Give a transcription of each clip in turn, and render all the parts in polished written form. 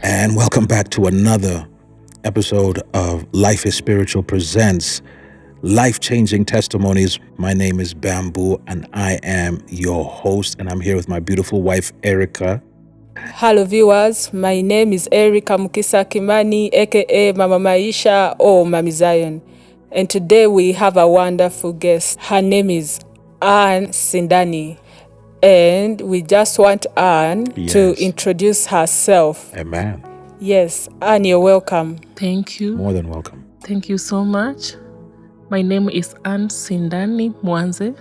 And welcome back to another episode of Life is Spiritual presents Life-Changing Testimonies. My name is Bamboo and I am your host, and I'm here with my beautiful wife, Erica. Hello viewers, my name is Erica Mukisa Kimani, aka Mama Maisha or Mami Zion. And today we have a wonderful guest. Her name is Anne Sindani. And we just want Anne to introduce herself. Amen. Yes, Anne, you're welcome. Thank you. More than welcome. Thank you so much. My name is Anne Sindani Mwanze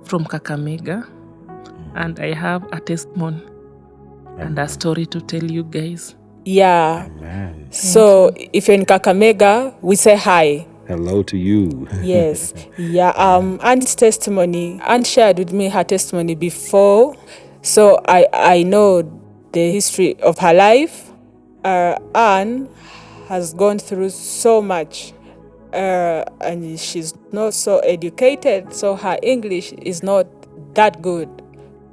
from Kakamega, and I have a testimony and a story to tell you guys. Yeah. Amen. So if you're in Kakamega, we say hi. Hello to you. Yes. Yeah. Anne's testimony. Anne shared with me her testimony before, so I know the history of her life. Anne has gone through so much, and she's not so educated, so her English is not that good.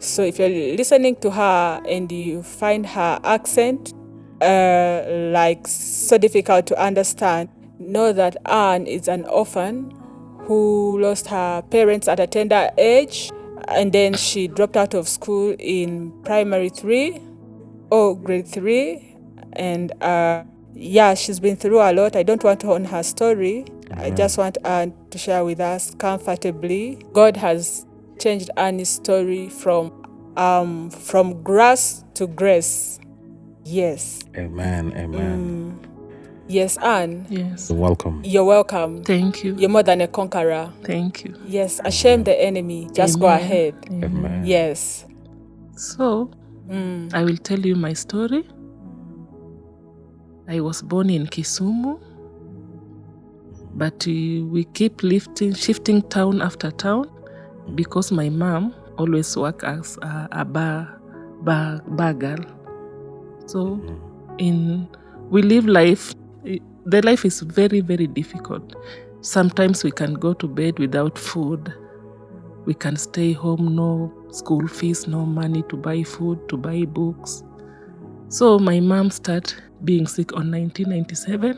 So if you're listening to her and you find her accent like so difficult to understand, know that Anne is an orphan who lost her parents at a tender age, and then she dropped out of school in primary 3 or grade 3, and she's been through a lot. I don't want to own her story. I just want Anne to share with us comfortably. God has changed Anne's story from grass to grace. Yes. Amen. Yes, Anne. Yes. Welcome. You're welcome. Thank you. You're more than a conqueror. Thank you. Yes, shame the enemy. Just go ahead. Amen. Yes. So, I will tell you my story. I was born in Kisumu, but we keep shifting town after town because my mom always worked as a bar girl. So, we live life. The life is very, very difficult. Sometimes we can go to bed without food. We can stay home, no school fees, no money to buy food, to buy books. So my mom started being sick on 1997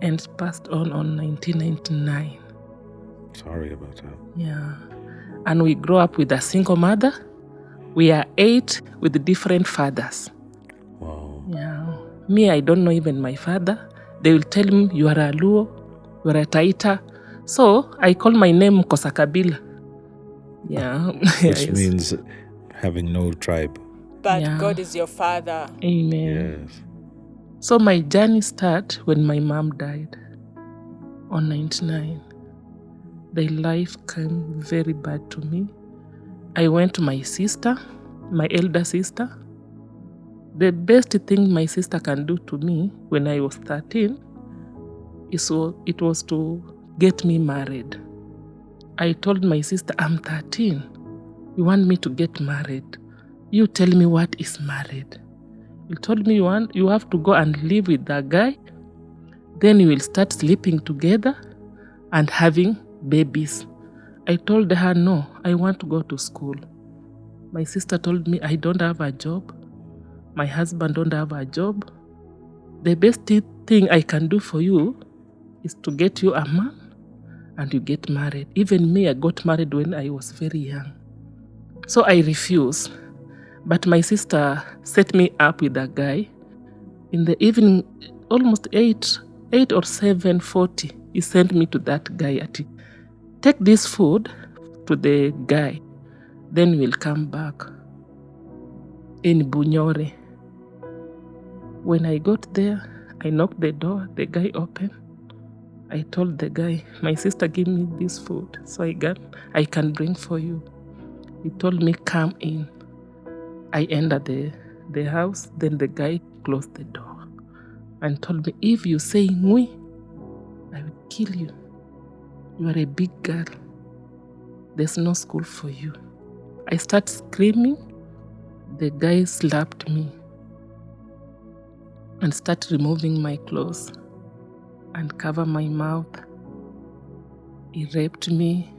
and passed on 1999. Sorry about that. Yeah. And we grew up with a single mother. We are 8 with different fathers. Wow. Yeah. Me, I don't know even my father. They will tell me, you are a Luo, you are a Taita. So I call my name Kosakabila. Yeah. Which means having no tribe. But God is your father. Amen. Yes. So my journey started when my mom died on 99. The life came very bad to me. I went to my sister, my elder sister. The best thing my sister can do to me when I was 13 it was to get me married. I told my sister, I'm 13. You want me to get married? You tell me what is married. You told me you have to go and live with that guy. Then you will start sleeping together and having babies. I told her, no, I want to go to school. My sister told me, I don't have a job. My husband don't have a job. The best thing I can do for you is to get you a man and you get married. Even me, I got married when I was very young. So I refused. But my sister set me up with a guy. In the evening, almost 8 or 7:40, he sent me to that guy. Take this food to the guy. Then we'll come back in Bunyore. When I got there, I knocked the door. The guy opened. I told the guy, my sister gave me this food, so I can bring for you. He told me, come in. I entered the house. Then the guy closed the door and told me, if you say Ngui, I will kill you. You are a big girl. There's no school for you. I started screaming. The guy slapped me and started removing my clothes and cover my mouth. He raped me.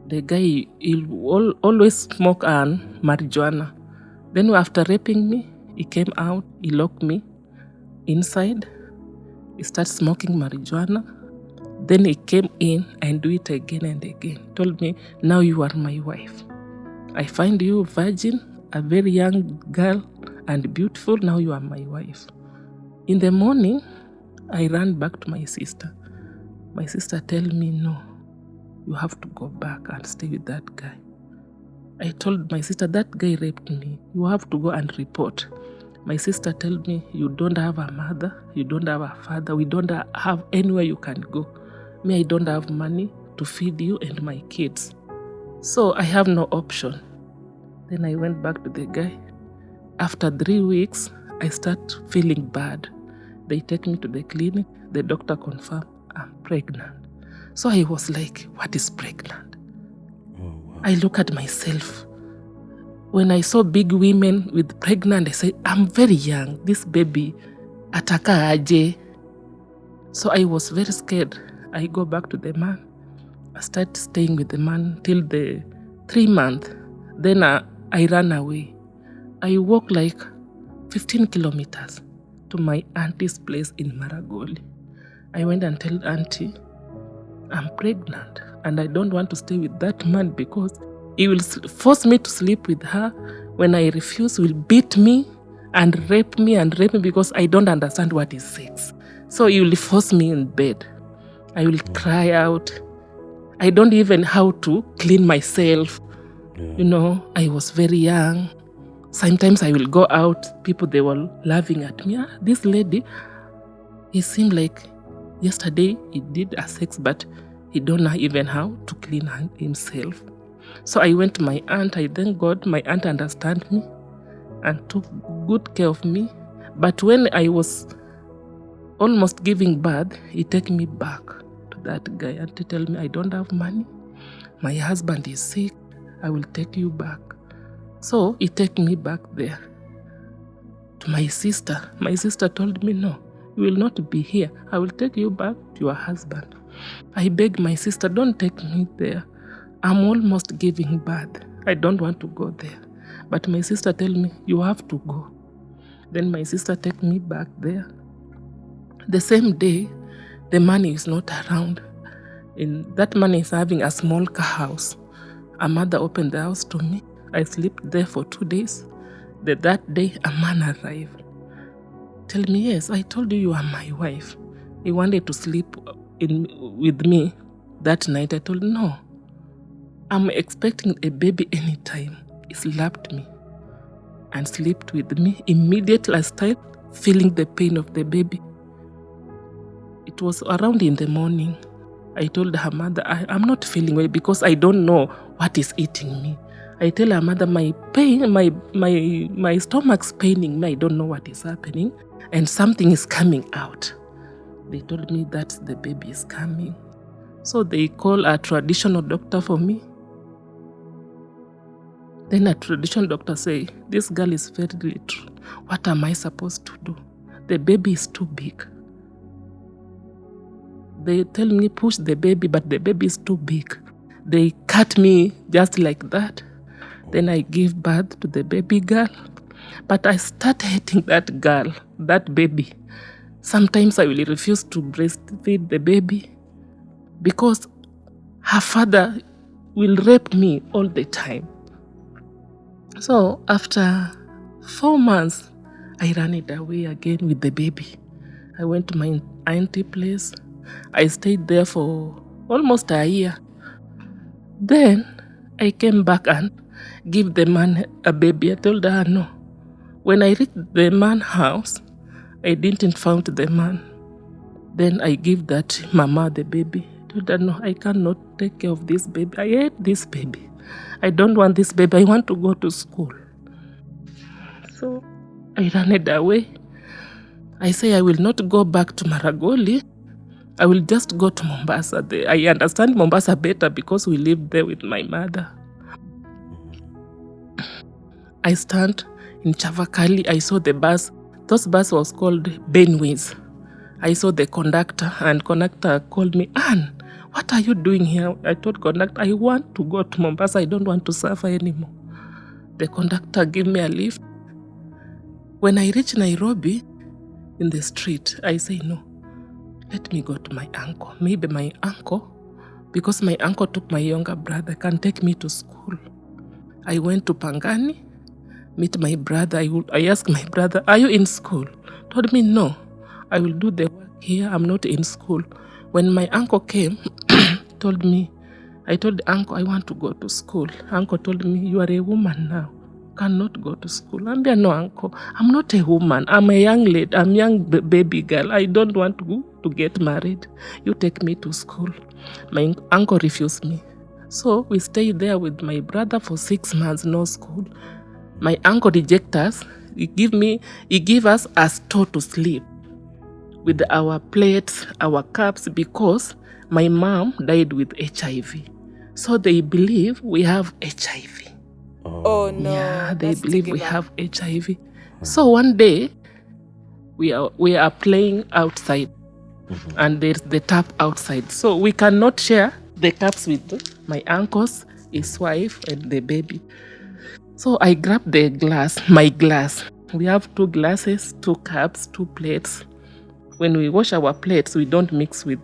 The guy, he'll always smoke marijuana. Then after raping me, He came out, he locked me inside. He started smoking marijuana. Then he came in and do it again and again. Told me, now you are my wife. I find you virgin, a very young girl and beautiful. Now you are my wife. In the morning, I ran back to my sister. My sister tell me, no, you have to go back and stay with that guy. I told my sister, that guy raped me. You have to go and report. My sister told me, you don't have a mother, you don't have a father, we don't have anywhere you can go. Me, I don't have money to feed you and my kids. So I have no option. Then I went back to the guy. After 3 weeks, I start feeling bad. They take me to the clinic. The doctor confirmed I'm pregnant. So I was like, what is pregnant? Oh, wow. I look at myself. When I saw big women with pregnant, I said, I'm very young. This baby, ataka aje. So I was very scared. I go back to the man. I start staying with the man till the 3 months. Then I ran away. I walked like 15 kilometers to my auntie's place in Maragoli. I went and told auntie, I'm pregnant and I don't want to stay with that man because he will force me to sleep with her. When I refuse, he will beat me and rape me because I don't understand what is sex. So he will force me in bed. I will cry out. I don't even know how to clean myself. Yeah. I was very young. Sometimes I will go out. People, they were laughing at me. This lady, he seemed like yesterday he did a sex, but he don't know even how to clean himself. So I went to my aunt. I thank God my aunt understand me and took good care of me. But when I was almost giving birth, he take me back to that guy and to tell me, I don't have money. My husband is sick. I will take you back. So he take me back there to my sister. My sister told me, no, you will not be here. I will take you back to your husband. I beg my sister, don't take me there. I'm almost giving birth. I don't want to go there. But my sister tell me, you have to go. Then my sister take me back there. The same day, the money is not around. That man is having a small car house. A mother opened the house to me. I slept there for 2 days. That day, a man arrived. Tell me, yes, I told you are my wife. He wanted to sleep with me that night. I told him, no, I'm expecting a baby anytime. He slapped me and slept with me. Immediately, I started feeling the pain of the baby. It was around in the morning. I told her mother, I'm not feeling well because I don't know what is eating me. I tell her mother, my pain, my stomach's paining me. I don't know what is happening, and something is coming out. They told me that the baby is coming. So they call a traditional doctor for me. Then a traditional doctor say, this girl is very little. What am I supposed to do? The baby is too big. They tell me push the baby, but the baby is too big. They cut me just like that. Then I give birth to the baby girl. But I start hating that girl, that baby. Sometimes I will refuse to breastfeed the baby because her father will rape me all the time. So after 4 months, I ran it away again with the baby. I went to my auntie place. I stayed there for almost a year. Then I came back and give the man a baby. I told her no. When I reached the man's house, I didn't find the man. Then I give that mama the baby. I told her no, I cannot take care of this baby. I hate this baby. I don't want this baby. I want to go to school. So I ran it away. I say I will not go back to Maragoli. I will just go to Mombasa. I understand Mombasa better because we lived there with my mother. I stand in Chavakali. I saw the bus. Those bus was called Benways. I saw the conductor, and conductor called me, Anne, what are you doing here? I told conductor, I want to go to Mombasa. I don't want to suffer anymore. The conductor gave me a lift. When I reach Nairobi, in the street, I say, no, let me go to my uncle. Maybe my uncle, because my uncle took my younger brother, can take me to school. I went to Pangani, meet my brother. I asked my brother, are you in school? Told me, no, I will do the work here. I'm not in school. When my uncle came, told me, I told the uncle, I want to go to school. Uncle told me, you are a woman now. Cannot go to school. I'm no, uncle. I'm not a woman. I'm a young lady. I'm a young baby girl. I don't want to get married. You take me to school. My uncle refused me. So we stayed there with my brother for 6 months, no school. My uncle rejected us. He gave us a store to sleep with our plates, our cups, because my mom died with HIV. So they believe we have HIV. Oh no. Yeah, they that's believe we stigma. have HIV. So one day we are playing outside, and there's the tap outside. So we cannot share the cups with my uncles, his wife, and the baby. So I grabbed my glass. We have 2 glasses, 2 cups, 2 plates. When we wash our plates, we don't mix with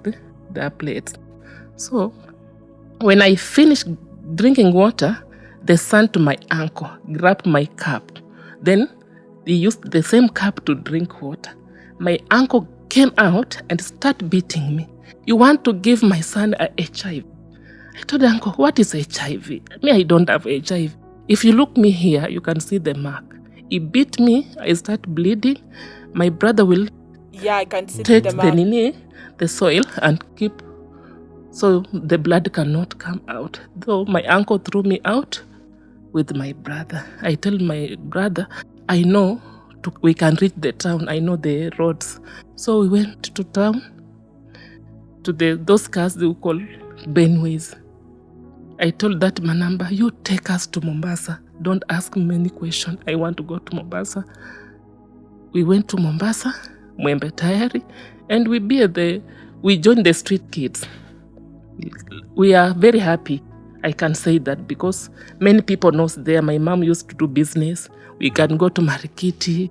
the plates. So when I finished drinking water, the son to my uncle grabbed my cup. Then he used the same cup to drink water. My uncle came out and started beating me. You want to give my son a HIV? I told the uncle, what is HIV? Me, I don't have HIV. If you look me here, you can see the mark. He beat me. I start bleeding. My brother will I can see take the mark. the soil and keep, so the blood cannot come out. Though my uncle threw me out with my brother. I tell my brother, I know we can reach the town. I know the roads. So we went to town, to those cars they call Benways. I told that Manamba, you take us to Mombasa. Don't ask me any question. I want to go to Mombasa. We went to Mombasa, Mwembe Tayari, and we joined the street kids. We are very happy. I can say that because many people know there. My mom used to do business. We can go to Marikiti,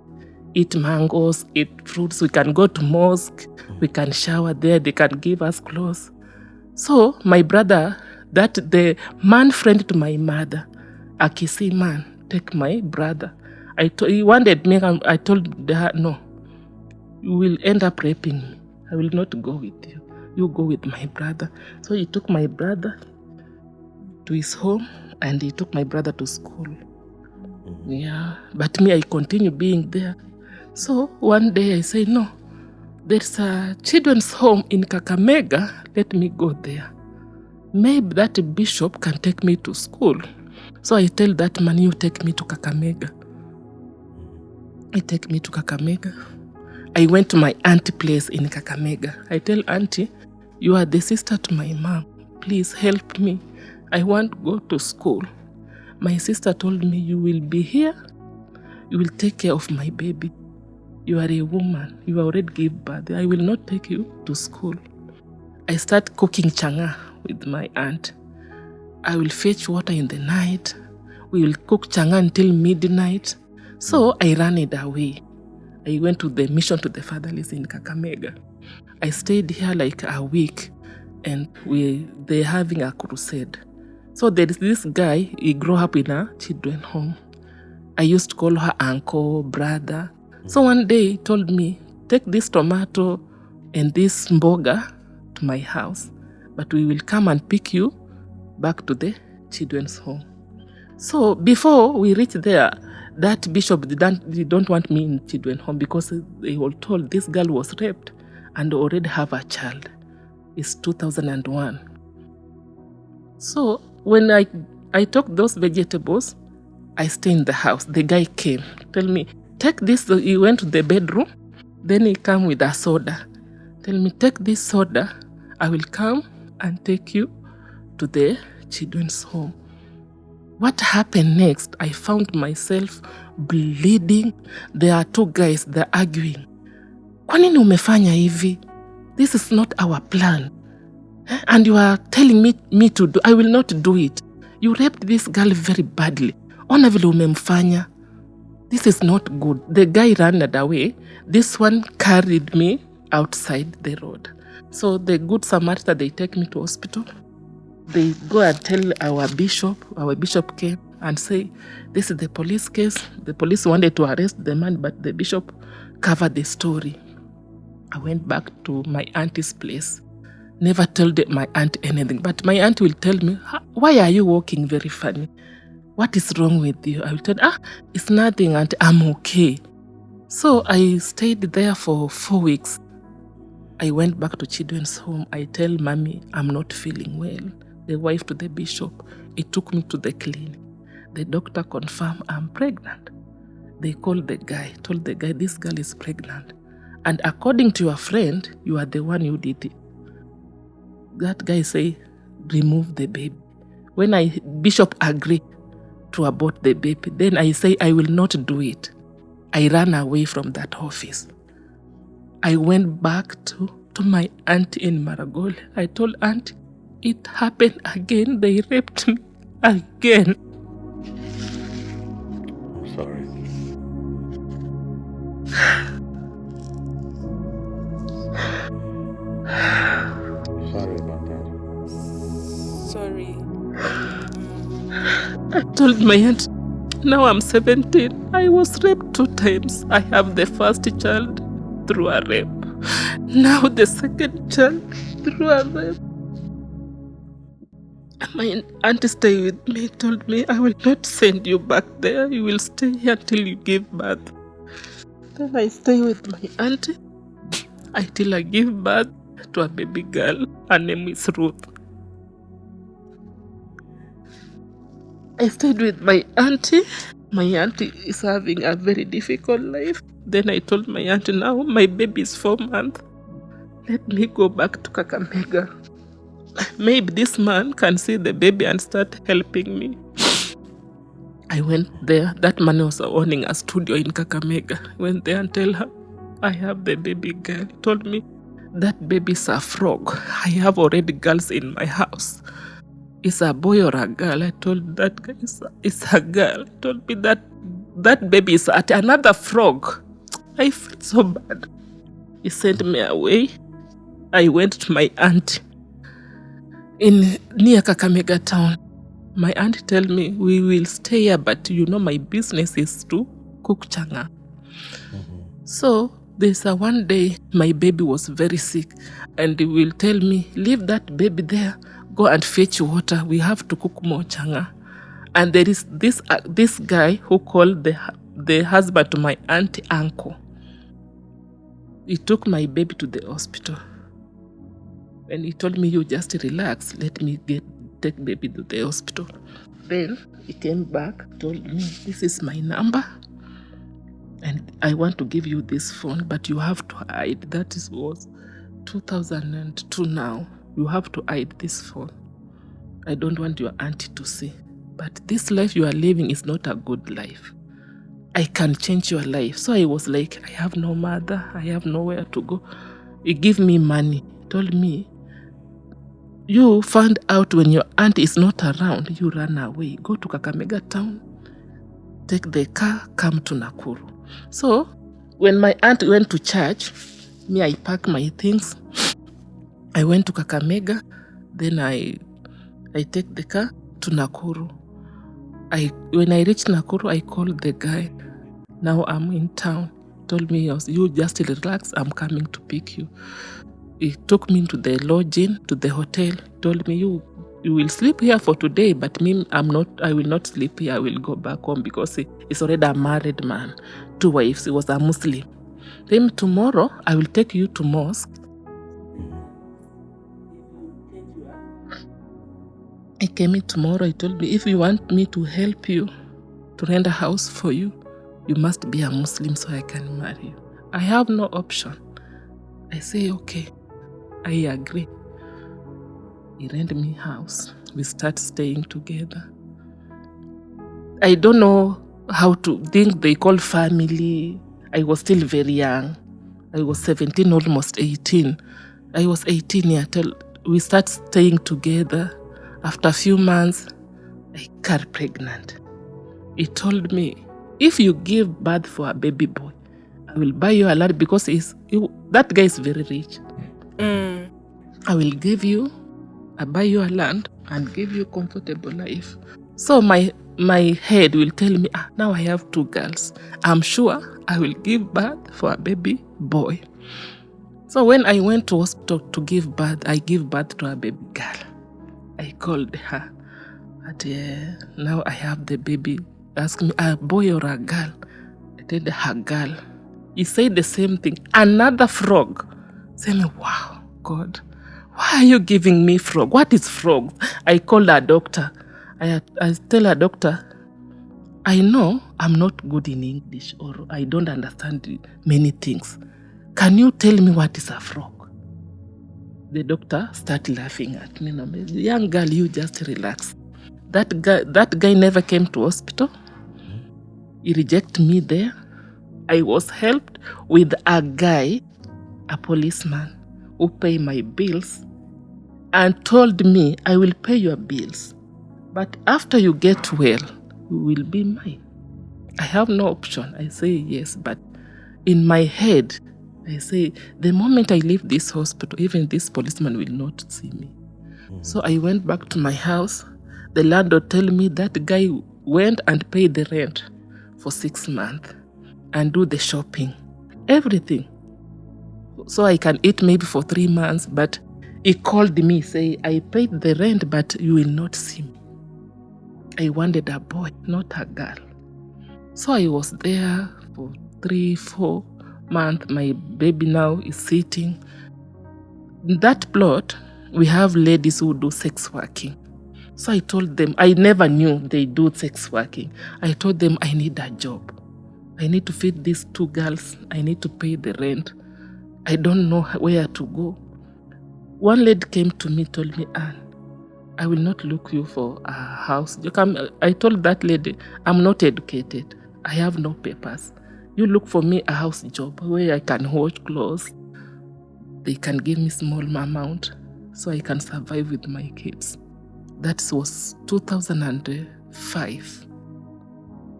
eat mangoes, eat fruits. We can go to mosque. We can shower there. They can give us clothes. So my brother, the man friend to my mother, a Kisii man, take my brother. He wanted me. I told her, no, you will end up raping me. I will not go with you. You go with my brother. So he took my brother to his home, and he took my brother to school. Yeah, but me, I continue being there. So one day I say, no, there's a children's home in Kakamega. Let me go there. Maybe that bishop can take me to school. So I tell that man, you take me to Kakamega. He take me to Kakamega. I went to my auntie place in Kakamega. I tell auntie, you are the sister to my mom. Please help me. I want to go to school. My sister told me, you will be here. You will take care of my baby. You are a woman. You already gave birth. I will not take you to school. I start cooking changa with my aunt. I will fetch water in the night. We will cook changa until midnight. So I ran it away. I went to the mission to the fatherless in Kakamega. I stayed here like a week, and they're having a crusade. So there is this guy, he grew up in a children's home. I used to call her uncle, brother. So one day he told me, take this tomato and this mboga to my house, but we will come and pick you back to the children's home. So before we reach there, that bishop don't want me in children's home because they were told this girl was raped and already have a child. It's 2001. So when I took those vegetables, I stay in the house. The guy came, tell me, take this. He went to the bedroom. Then he came with a soda. Tell me, take this soda. I will come and take you to the children's home. What happened next? I found myself bleeding. There are 2 guys, they're arguing. Kwa nini umefanya hivi? This is not our plan. And you are telling me to do. I will not do it. You raped this girl very badly. Ona vile umemfanya. this is not good. The guy ran away. This one carried me outside the road. So the good Samaritan, they take me to hospital. They go and tell our bishop. Our bishop came and say, this is the police case. The police wanted to arrest the man, but the bishop covered the story. I went back to my auntie's place. Never told my aunt anything, but my aunt will tell me, why are you walking very funny? What is wrong with you? I will tell, it's nothing, auntie, I'm okay. So I stayed there for 4 weeks. I went back to children's home. I tell mommy, I'm not feeling well. The wife to the bishop, it took me to the clinic. The doctor confirmed I'm pregnant. They called the guy, told the guy, this girl is pregnant. And according to your friend, you are the one who did it. That guy say, remove the baby. When bishop agreed to abort the baby, then I say, I will not do it. I ran away from that office. I went back to my auntie in Maragol. I told auntie, it happened again. They raped me again. I'm sorry. Sorry about that. Sorry. I told my aunt, now I'm 17. I was raped 2 times. I have the first child through a rape. Now the second child through a rape. My auntie stayed with me, told me, I will not send you back there. You will stay here until you give birth. Then I stay with my auntie until I give birth to a baby girl. Her name is Ruth. I stayed with my auntie. My auntie is having a very difficult life. Then I told my auntie, now my baby is 4 months. Let me go back to Kakamega. Maybe this man can see the baby and start helping me. I went there. That man was owning a studio in Kakamega. I went there and tell her, I have the baby girl. He told me, that baby is a frog. I have already girls in my house. Is a boy or a girl? I told that guy, it's a girl. He told me that baby is another frog. I feel so bad. He sent me away. I went to my aunt near Kakamega town. My aunt tell me, we will stay here, but my business is to cook changa. So there's one day my baby was very sick, and he will tell me, leave that baby there, go and fetch water. We have to cook more changa. And there is this guy who called the husband to my auntie uncle. He took my baby to the hospital. And he told me, you just relax. Let me take baby to the hospital. Then he came back, told me, this is my number. And I want to give you this phone, but you have to hide. That was 2002 now. You have to hide this phone. I don't want your auntie to see. But this life you are living is not a good life. I can change your life. So I was like, I have no mother. I have nowhere to go. He gave me money. He told me, you find out when your aunt is not around, you run away. Go to Kakamega town, take the car, come to Nakuru. So when my aunt went to church, I packed my things. I went to Kakamega. Then I take the car to Nakuru. When I reached Nakuru, I called the guy. Now I'm in town. He told me, you just relax, I'm coming to pick you. He took me to the lodging, to the hotel. He told me, you will sleep here for today, but me, I will not sleep here. I will go back home because he's already a married man, 2 wives. He was a Muslim. Then tomorrow, I will take you to mosque. He came in tomorrow. He told me, if you want me to help you, to rent a house for you, you must be a Muslim so I can marry you. I have no option. I say, okay, I agree. He rent me house. We start staying together. I don't know how to think they call family. I was still very young. I was 17, almost 18. I was 18 years till we start staying together. After a few months, I got pregnant. He told me, if you give birth for a baby boy, I will buy you a land because that guy is very rich. I will buy you a land and give you comfortable life. So my head will tell me, now I have 2 girls. I'm sure I will give birth for a baby boy. So when I went to hospital to give birth, I gave birth to a baby girl. I called her. Now I have the baby. Asked me, a boy or a girl? I told her, girl. He said the same thing. Another frog. Say me, wow, God, why are you giving me frog? What is frog? I called a doctor. I tell a doctor, I know I'm not good in English or I don't understand many things. Can you tell me what is a frog? The doctor started laughing at me. Young girl, you just relax. That guy never came to hospital. He rejected me there. I was helped with a guy, a policeman, who paid my bills and told me, I will pay your bills. But after you get well, you will be mine. I have no option. I say yes, but in my head, I say, the moment I leave this hospital, even this policeman will not see me. So I went back to my house. The landlord told me that guy went and paid the rent for 6 months and do the shopping, everything. So I can eat maybe for 3 months, but he called me, say, I paid the rent, but you will not see me. I wanted a boy, not a girl. So I was there for 3-4 months. My baby now is sitting. In that plot, we have ladies who do sex working. So I told them, I never knew they do sex working. I told them I need a job. I need to feed these 2 girls. I need to pay the rent. I don't know where to go. One lady came to me, told me, Anne, I will not look you for a house. You come. I told that lady, I'm not educated. I have no papers. You look for me a house job where I can wash clothes. They can give me small amount so I can survive with my kids. That was 2005,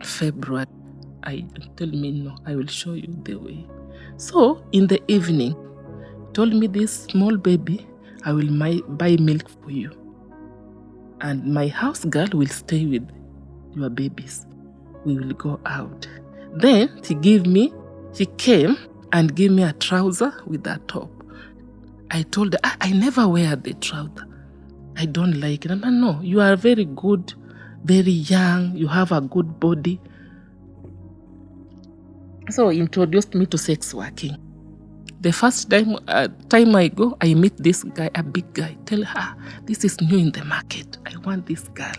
February. I tell me, no, I will show you the way. So in the evening, told me, this small baby, I will buy milk for you. And my house girl will stay with your babies. We will go out. Then she came and gave me a trouser with a top. I told her, I never wear the trouser. I don't like it. No, you are very good, very young. You have a good body. So he introduced me to sex working. The first time I go, I meet this guy, a big guy. Tell her, this is new in the market. I want this girl.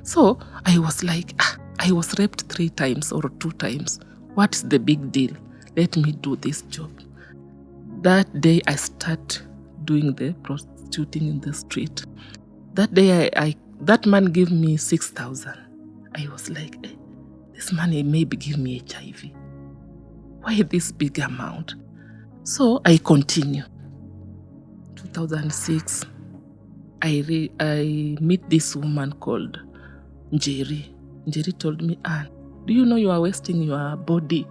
So I was like, I was raped 3 times or 2 times. What's the big deal? Let me do this job. That day I start doing the prostituting in the street. That day that man gave me 6,000. I was like, this money maybe give me HIV. Why this big amount? So I continue. 2006, I meet this woman called Njeri. Njeri told me, Anne, do you know you are wasting your body,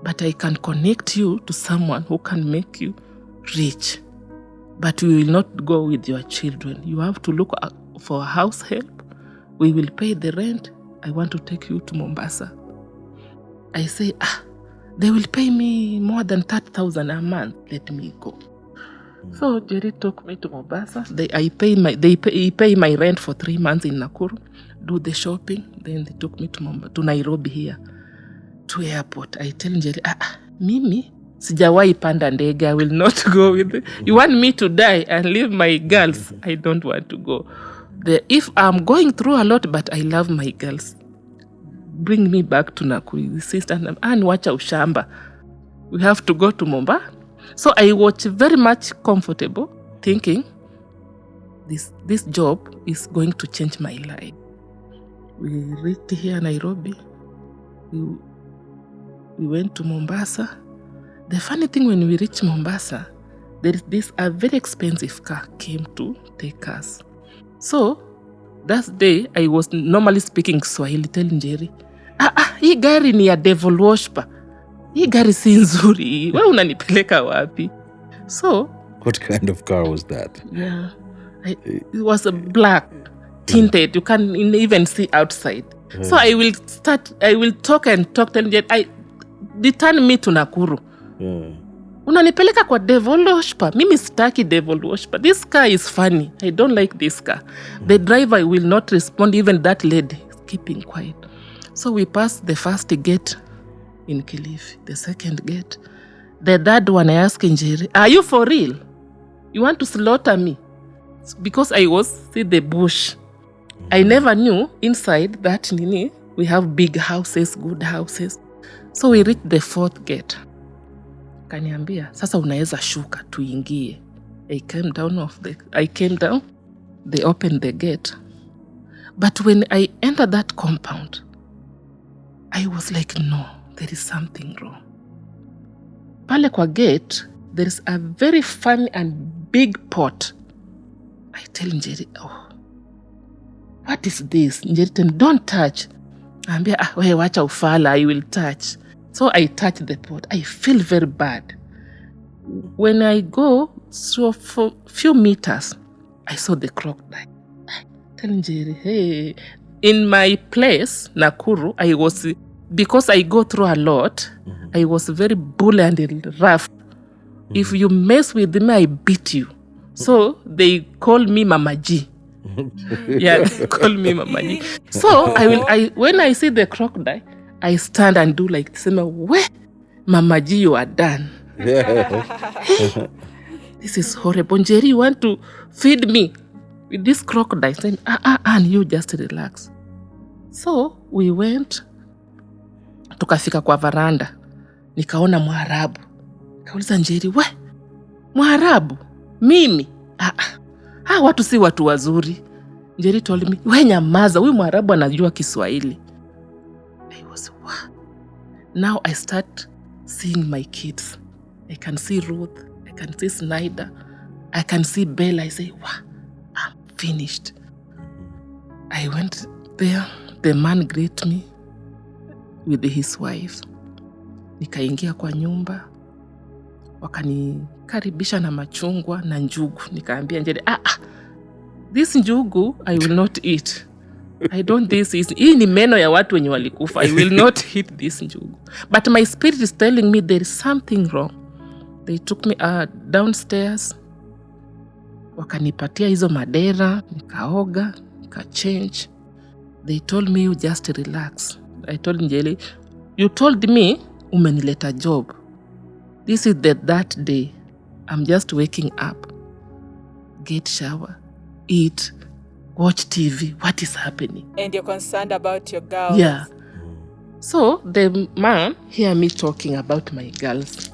but I can connect you to someone who can make you rich. But we will not go with your children. You have to look for house help. We will pay the rent. I want to take you to Mombasa. I say, they will pay me more than 30,000 a month. Let me go. So Jerry took me to Mombasa. He pay my rent for 3 months in Nakuru, do the shopping. Then they took me to Nairobi here, to airport. I tell Jerry, mimi, sijawahi panda ndege. I will not go with it. You want me to die and leave my girls? I don't want to go. If I'm going through a lot, but I love my girls, bring me back to Nakuru. The sister and wacha ushamba. We have to go to Mombasa. So I was very much comfortable, thinking this job is going to change my life. We reached here Nairobi. We went to Mombasa. The funny thing, when we reached Mombasa, there is a very expensive car came to take us. So that day I was normally speaking Swahili, telling Jerry, hii gari ni ya devil worshiper. Hii gari si nzuri. Wewe unanipeleka wapi? So, what kind of car was that? Yeah. It was a black, tinted. You can't even see outside. So I will talk and talk. Return me to Nakuru. Unanipeleka kwa devil worshiper. Mimi sitaki devil worshiper. This car is funny. I don't like this car. The driver will not respond. Even that lady is keeping quiet. So we passed the first gate in Kilifi. The second gate. The third one, I asked Njeri, are you for real? You want to slaughter me? Because I was in the bush. I never knew inside that we have big houses, good houses. So we reached the fourth gate. Kaniambia, sasa unaweza shuka tuingie. I came down. They opened the gate. But when I entered that compound, I was like, no, there is something wrong. Pale kwa gate, there is a very funny and big pot. I tell Njeri, oh, what is this? Njeri, don't touch. Ambia, wewe wacha ufala, I will touch. So I touch the pot. I feel very bad. When I go, so for few meters, I saw the crocodile. I tell Njeri, hey, in my place, Nakuru, because I go through a lot, I was very bully and rough. If you mess with me, I beat you. So they call me Mama G. Yeah, they call me Mama G. So when I see the crocodile, I stand and do like this. Where, Mama G, you are done. Hey, this is horrible. Njeri, you want to feed me with this crocodile? Saying, and you just relax. So we went. Tukafika kwa varanda. Nikaona Mwarabu. Kauliza Njeri, we, Mwarabu? Mimi? Watu si watu wazuri. Njeri told me, we nyamaza, huyu Mwarabu anajua Kiswahili. I was, what? Now I start seeing my kids. I can see Ruth. I can see Snyder. I can see Bella. I say, wow, I'm finished. I went there. The man greeted me with his wife. Nikaingia kwa nyumba. Wakanikaribisha na machungwa na njugu. Nikaambia Njeri, this njugu I will not eat. Hii ni meno ya watu wenye walikufa. I will not eat this njugu. But my spirit is telling me there is something wrong. They took me downstairs. Wakanipatia hizo madera. Nikaoga. Nikachange. They told me, you just relax. I told Njeri, you told me umenileta job. This is that day. I'm just waking up. Get shower. Eat. Watch TV. What is happening? And you're concerned about your girls. Yeah. So the man hear me talking about my girls.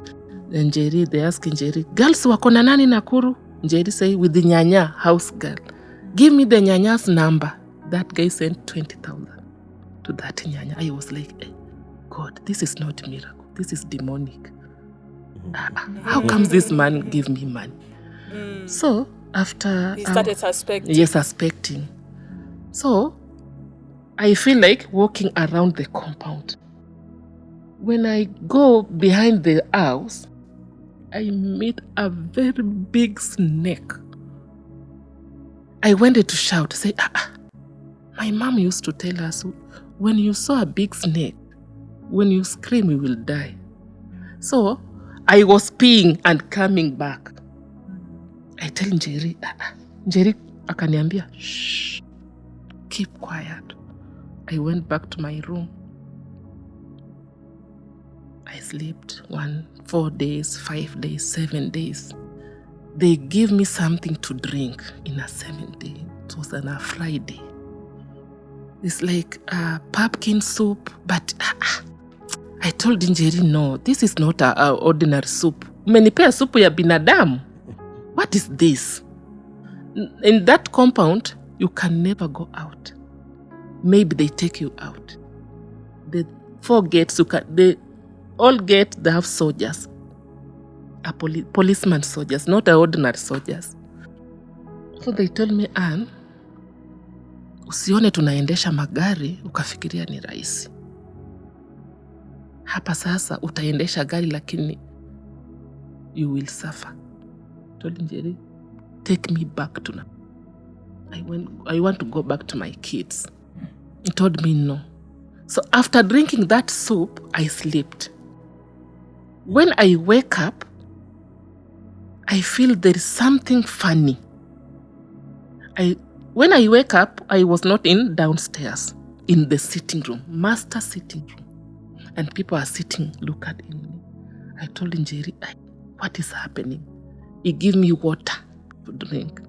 Then they ask Njeri, girls wako na nani Nakuru? Njeri say, with the nyanya house girl. Give me the nyanya's number. That guy sent 20,000 to that nyanya. I was like, hey, God, this is not a miracle. This is demonic. How comes this man give me money? So after he started suspecting. Yes, suspecting. So I feel like walking around the compound. When I go behind the house, I meet a very big snake. I wanted to shout, say, my mom used to tell us, when you saw a big snake, when you scream, you will die. So I was peeing and coming back. I tell Njeri, Njeri akaniambia, shh, keep quiet. I went back to my room. I slept 4 days, 5 days, 7 days. They gave me something to drink in a 7th day. It was on a Friday. It's like a pumpkin soup, but I told Njeri, no, this is not a ordinary soup. Umenipea supu ya binadamu. What is this? In that compound, you can never go out. Maybe they take you out. The 4 gates, all gates, they have soldiers. A policeman soldiers, not ordinary soldiers. So they told me, Anne, usione tunaendesha magari, ukafikiria ni rahisi. hapa sasa utaendesha gari lakini you will suffer. Told Njeri, take me back to now. I want to go back to my kids. He told me no. So after drinking that soup, I slept. When I wake up, I feel there is something funny. When I wake up, I was not in downstairs, in the sitting room, master sitting room. And people are sitting, look at me. I told Njeri, what is happening? He gave me water to drink.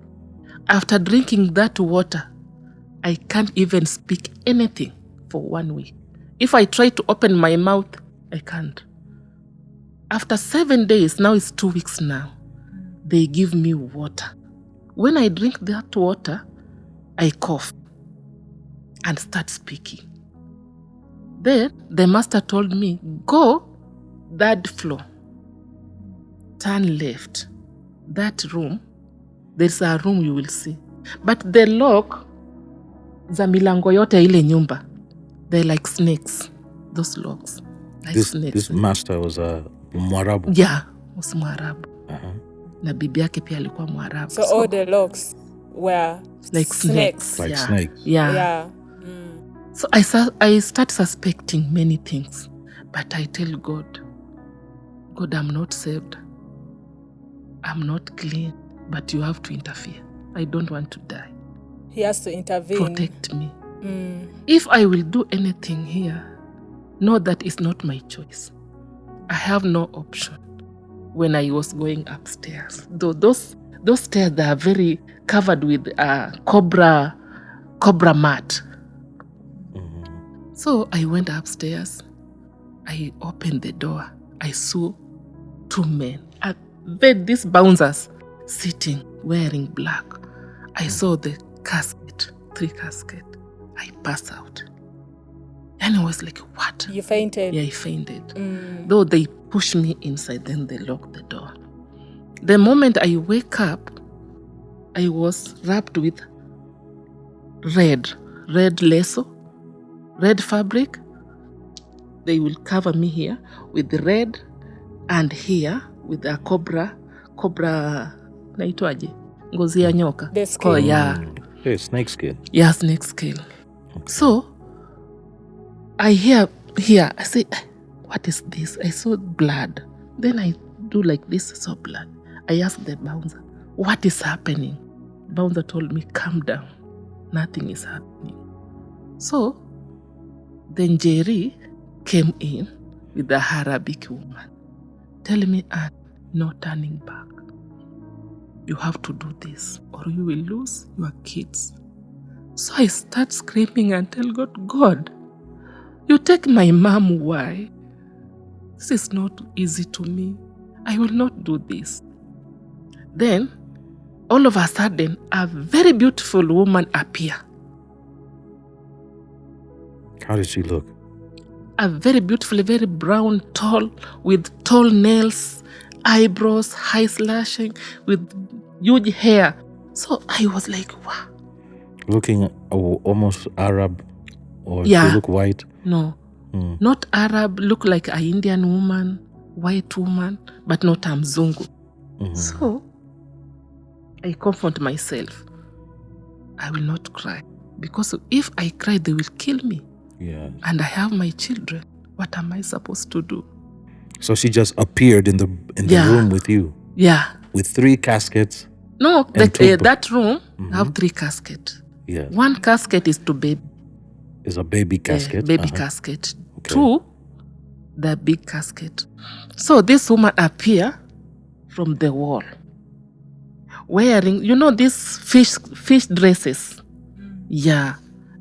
After drinking that water, I can't even speak anything for 1 week. If I try to open my mouth, I can't. After 7 days, now it's 2 weeks now, they give me water. When I drink that water, I cough and start speaking. Then the master told me, go third floor, turn left. That room, there's a room you will see. But the lock, za milango yote ile nyumba, they're like snakes, those locks. Like snakes. This master was a Mwarabu? Yeah, was Mwarabu. Na bibi yake pia alikuwa Mwarabu. So all the locks were like snakes. Like yeah. snakes. Yeah. So I start suspecting many things. But I tell God, I'm not saved. I'm not clean. But you have to interfere. I don't want to die. He has to intervene. Protect me. If I will do anything here, know that it's not my choice. I have no option. When I was going upstairs, though those stairs, they are very covered with cobra mat. So I went upstairs. I opened the door. I saw 2 men. These bouncers sitting, wearing black. I saw the casket, 3 caskets. I passed out. And I was like, what? You fainted? Yeah, I fainted. Though they pushed me inside, then they locked the door. The moment I wake up, I was wrapped with red lasso, red fabric. They will cover me here with the red, and here with a cobra, naitwaje? Ngozi ya nyoka. The skin. Yeah. Yeah, snake skin. Yeah, snake skin. So, I hear here, I say, what is this? I saw blood. Then I do like this, I saw blood. I asked the bouncer, what is happening? Bouncer told me, calm down. Nothing is happening. So, then Jerry came in with a Arabic woman, telling me, Anne, no turning back. You have to do this or you will lose your kids. So I start screaming and tell God, you take my mom, why? This is not easy to me. I will not do this. Then, all of a sudden, a very beautiful woman appeared. How did she look? A very beautiful, very brown, tall, with tall nails, eyebrows, high slashing, with huge hair. So I was like, wow. Looking almost Arab, or Yeah. she look white? No, not Arab, look like an Indian woman, white woman, but not a Mzungu. So I comfort myself. I will not cry. Because if I cry, they will kill me. Yeah. And I have my children. What am I supposed to do? So she just appeared in the room with you? Yeah. With 3 caskets? No, that room have 3 caskets. Yeah. 1 casket is to baby. Is a baby casket? Casket. Okay. 2, the big casket. So this woman appeared from the wall, wearing, these fish dresses. Yeah.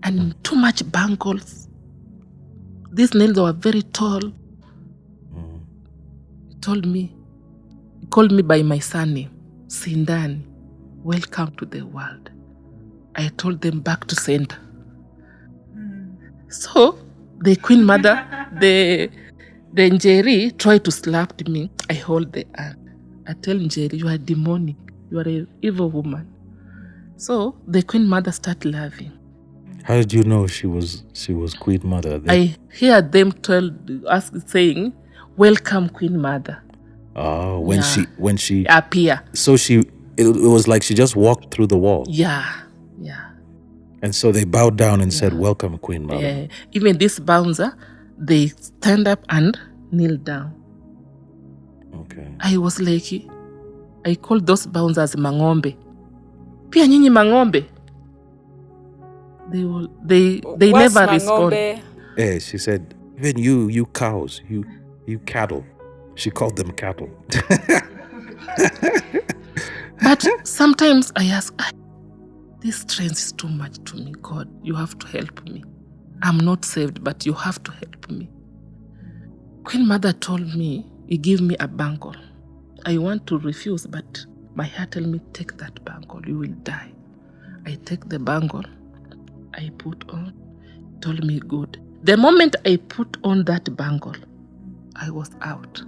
And too much bangles. These nails were very tall. He called me by my surname, Sindani. Welcome to the world. I told them back to center. So the Queen Mother, the Njeri tried to slap me. I hold the hand. I tell Njeri, you are demonic. You are an evil woman. So the Queen Mother started laughing. How did you know she was Queen Mother? I hear them saying, "Welcome, Queen Mother." Oh, when she appear. So it was like she just walked through the wall. Yeah. And so they bowed down and said, "Welcome, Queen Mother." Yeah. Even this bouncer, they stand up and kneel down. Okay. I was like, I called those bouncers mang'ombe. Pia nyinyi mang'ombe. They never respond. Yeah, she said, even you cows, you cattle. She called them cattle. But sometimes I ask, this strength is too much to me, God. You have to help me. I'm not saved, but you have to help me. Queen Mother told me, he gave me a bangle. I want to refuse, but my heart tell me, take that bangle, you will die. I take the bangle, I put on, told me good. The moment I put on that bangle, I was out.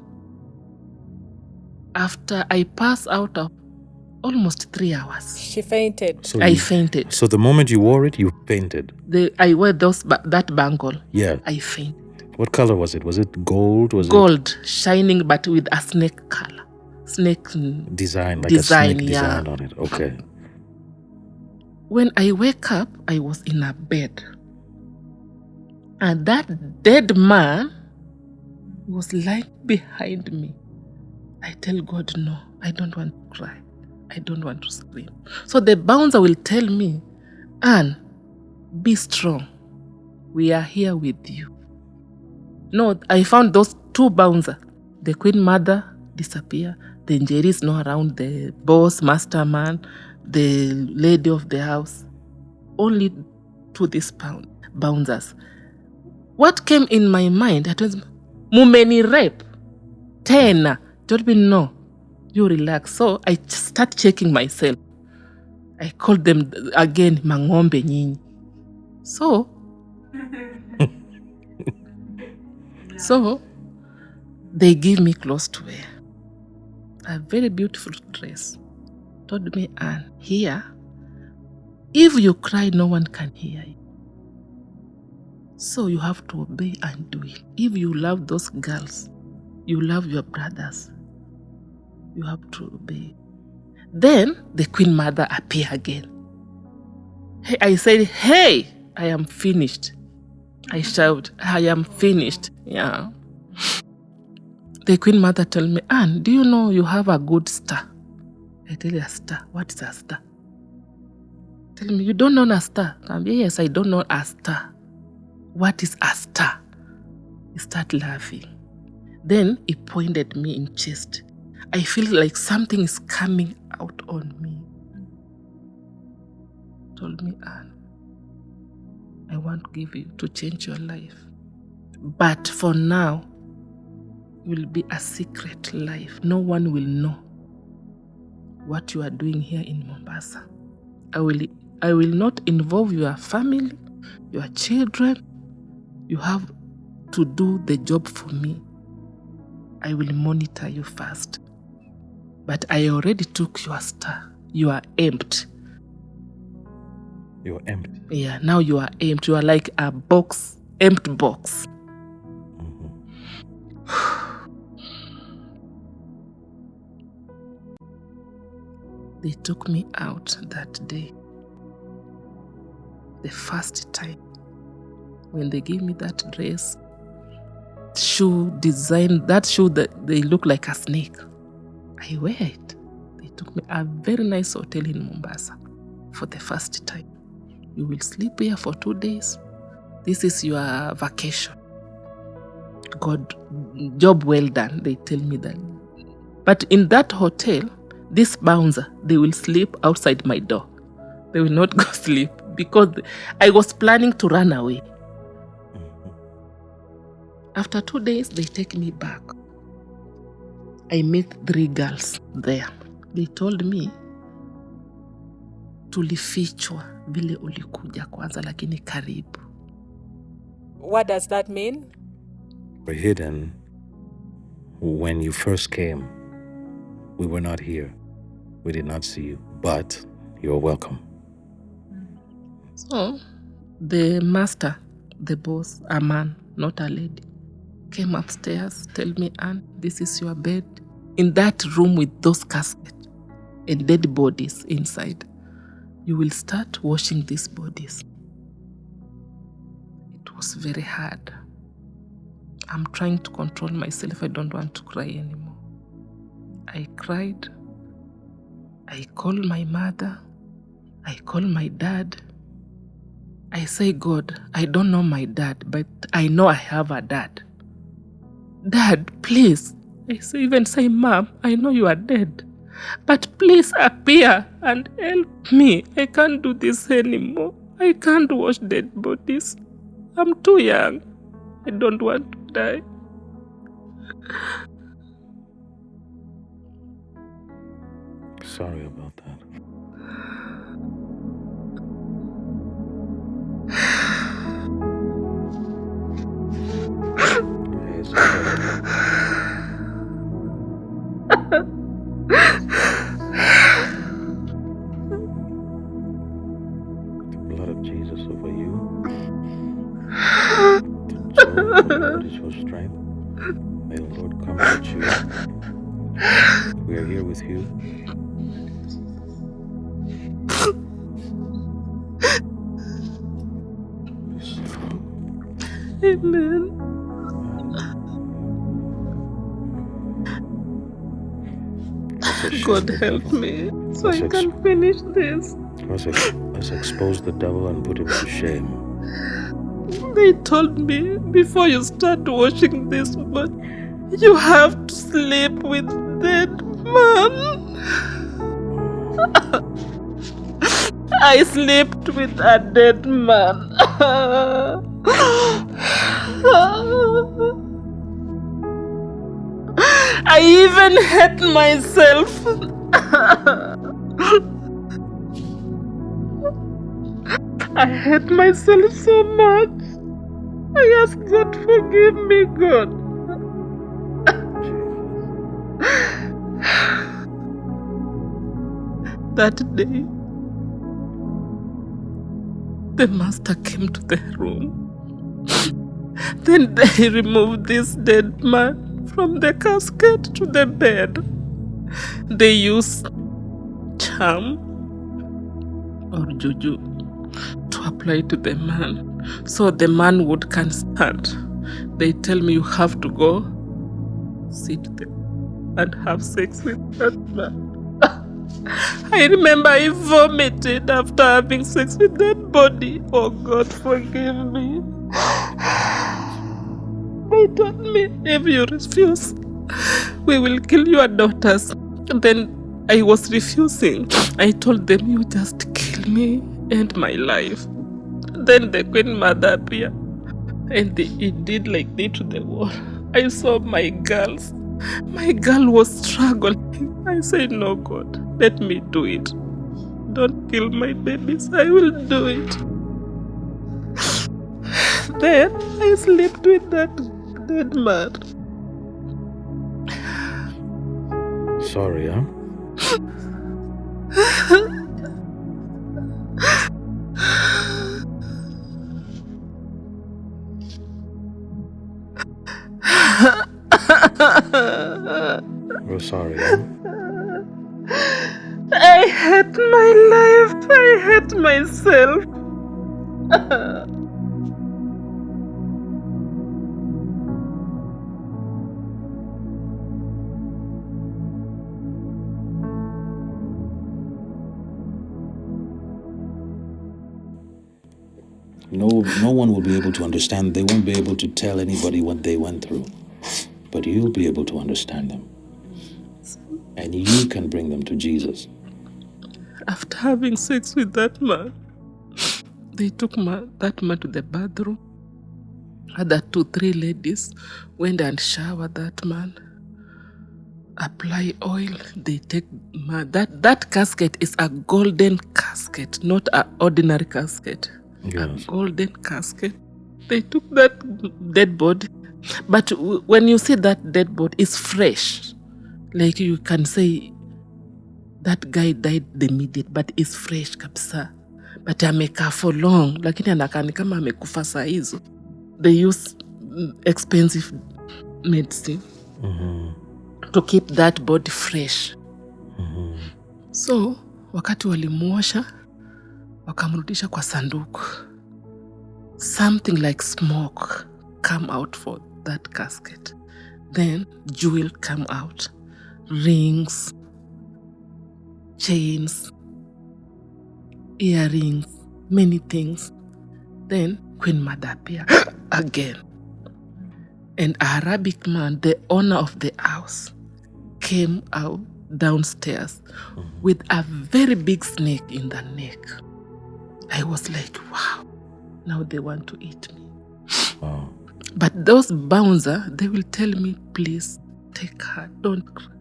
After I passed out of almost 3 hours. She fainted. I fainted. So the moment you wore it, you fainted? I wear that bangle. Yeah. I fainted. What color was it? Was it gold? Gold, shining, but with a snake color. Snake design, like a snake design on it. Okay. When I wake up, I was in a bed. And that dead man was lying behind me. I tell God, no, I don't want to cry. I don't want to scream. So the bouncer will tell me, Anne, be strong. We are here with you. No, I found those 2 bouncers. The Queen Mother disappear. The Njeri is not around. The boss, master man, the lady of the house. Only 2 these bouncers. What came in my mind, I told them, mumeni rape. 10. Told me, no, you relax. So I start checking myself. I called them again, mang'ombe nyinyi. So they give me clothes to wear. A very beautiful dress. Told me, Anne, here, if you cry, no one can hear you. So you have to obey and do it. If you love those girls, you love your brothers, you have to obey. Then the Queen Mother appear again. Hey, I said, hey, I am finished. I shout, I am finished. Yeah. The Queen Mother told me, Anne, do you know you have a good star? I tell you, a star. What is a star? Tell me, you don't know a star? Yes, I don't know a star. What is a star? He started laughing. Then he pointed me in chest. I feel like something is coming out on me. Told me, Anne, I want to give you to change your life. But for now, it will be a secret life. No one will know what you are doing here in Mombasa. I will not involve your family, your children. You have to do the job for me. I will monitor you first. But I already took your star. You are empty. You're empty. Yeah, now you are empty. You are like a box, empty box. They took me out that day. The first time. When they gave me that dress, shoe design, that shoe that they look like a snake. I wear it. They took me a very nice hotel in Mombasa for the first time. You will sleep here for 2 days. This is your vacation. God, job well done, they tell me that. But in that hotel, this bouncer, they will sleep outside my door. They will not go sleep because I was planning to run away. After 2 days, they take me back. I met 3 girls there. They told me, tulifichwa vile ulikuja kwanza lakini karibu. What does that mean? We're hidden when you first came. We were not here. We did not see you, but you're welcome. So The master, the boss, a man, not a lady, came upstairs, tell me, Anne, this is your bed. In that room with those caskets and dead bodies inside, you will start washing these bodies. It was very hard. I'm trying to control myself. I don't want to cry anymore. I cried. I called my mother. I called my dad. I say, God, I don't know my dad, but I know I have a dad. Dad, please. I even say, Mom, I know you are dead, but please appear and help me. I can't do this anymore. I can't wash dead bodies. I'm too young. I don't want to die. Sorry about that. It's okay. The blood of Jesus over you. So the Lord is your strength. May the Lord comfort you. We are here with you. Amen. God help me so I can finish this. Let's expose the devil and put him to shame. They told me before you start washing this body, you have to sleep with that man. I slept with a dead man. I even hate myself. I hate myself so much. I ask God, forgive me, God. That day, the master came to the room. Then they removed this dead man from the casket to the bed. They used charm or juju to apply to the man, so the man can't stand. They tell me you have to go sit there and have sex with that man. I remember I vomited after having sex with that body. Oh God, forgive me. They told me, if you refuse, we will kill your daughters. And then I was refusing. I told them, you just kill me, end my life. Then the Queen Mother appeared, and it did like this to the wall. I saw my girls. My girl was struggling. I said, no, God, let me do it. Don't kill my babies. I will do it. Then I slept with that dead man. Sorry, huh? We're sorry, huh? I hate my life. I hate myself. No one will be able to understand. They won't be able to tell anybody what they went through. But you'll be able to understand them. And you can bring them to Jesus. After having sex with that man, they took that man to the bathroom. Other 2-3 ladies went and showered that man. Apply oil. They take that casket is a golden casket, not an ordinary casket. Yes. A golden casket. They took that dead body, but when you see that dead body, it's fresh. Like you can say that guy died the immediate, but it's fresh, kapsa. but amekaa for long, lakini anakaa ni kama amekufa saa hizo. They use expensive medicine to keep that body fresh. So wakati walimuosha wakamrudisha kwa sanduku, something like smoke come out for that casket. Then jewel come out, rings, chains, earrings, many things. Then Queen Mother appeared again. An Arabic man, the owner of the house, came out downstairs with a very big snake in the neck. I was like, wow, now they want to eat me. Wow. But those bouncer, they will tell me, please take her, don't cry,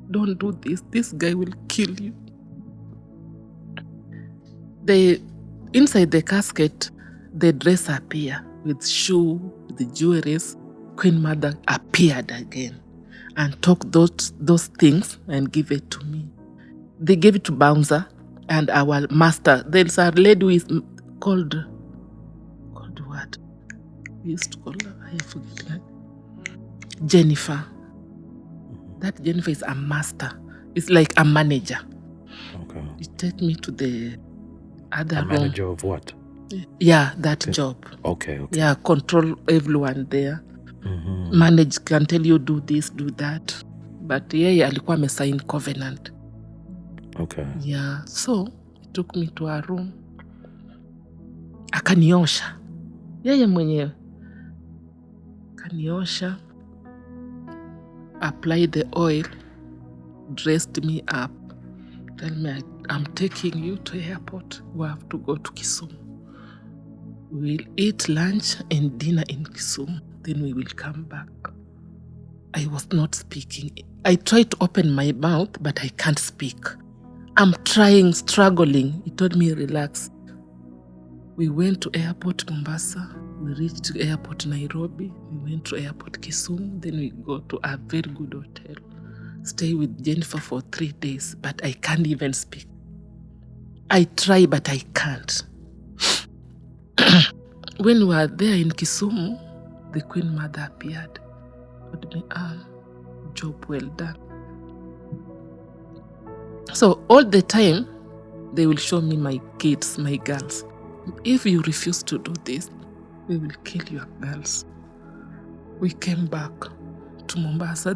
don't do this. This guy will kill you. Inside the casket, the dress appeared with shoe, with the jewelries. Queen Mother appeared again and took those things and give it to me. They gave it to bouncer and our master. There's a lady who is called what? We used to call her, I forget that. Jennifer. That Jennifer is a master. It's like a manager. Okay. He take me to the other room. Manager of what? Yeah, that job. Okay. Yeah, control everyone there. Manage, can tell you do this, do that. But yeye alikuwa amesign covenant. Okay. Yeah, so he took me to a room. Akaniosha. Yeye mwenyewe. Akaniosha. Applied the oil. Dressed me up. Tell me, I'm taking you to airport. We have to go to Kisumu. We'll eat lunch and dinner in Kisumu. Then we will come back. I was not speaking. I tried to open my mouth, but I can't speak. I'm trying, struggling. He told me, relax. We went to airport Mombasa. We reached to airport Nairobi. We went to airport Kisumu. Then we go to a very good hotel. Stay with Jennifer for 3 days, but I can't even speak. I try, but I can't. When we were there in Kisumu, the Queen Mother appeared. Told me, job well done. So all the time, they will show me my kids, my girls. If you refuse to do this, we will kill your girls. We came back to Mombasa.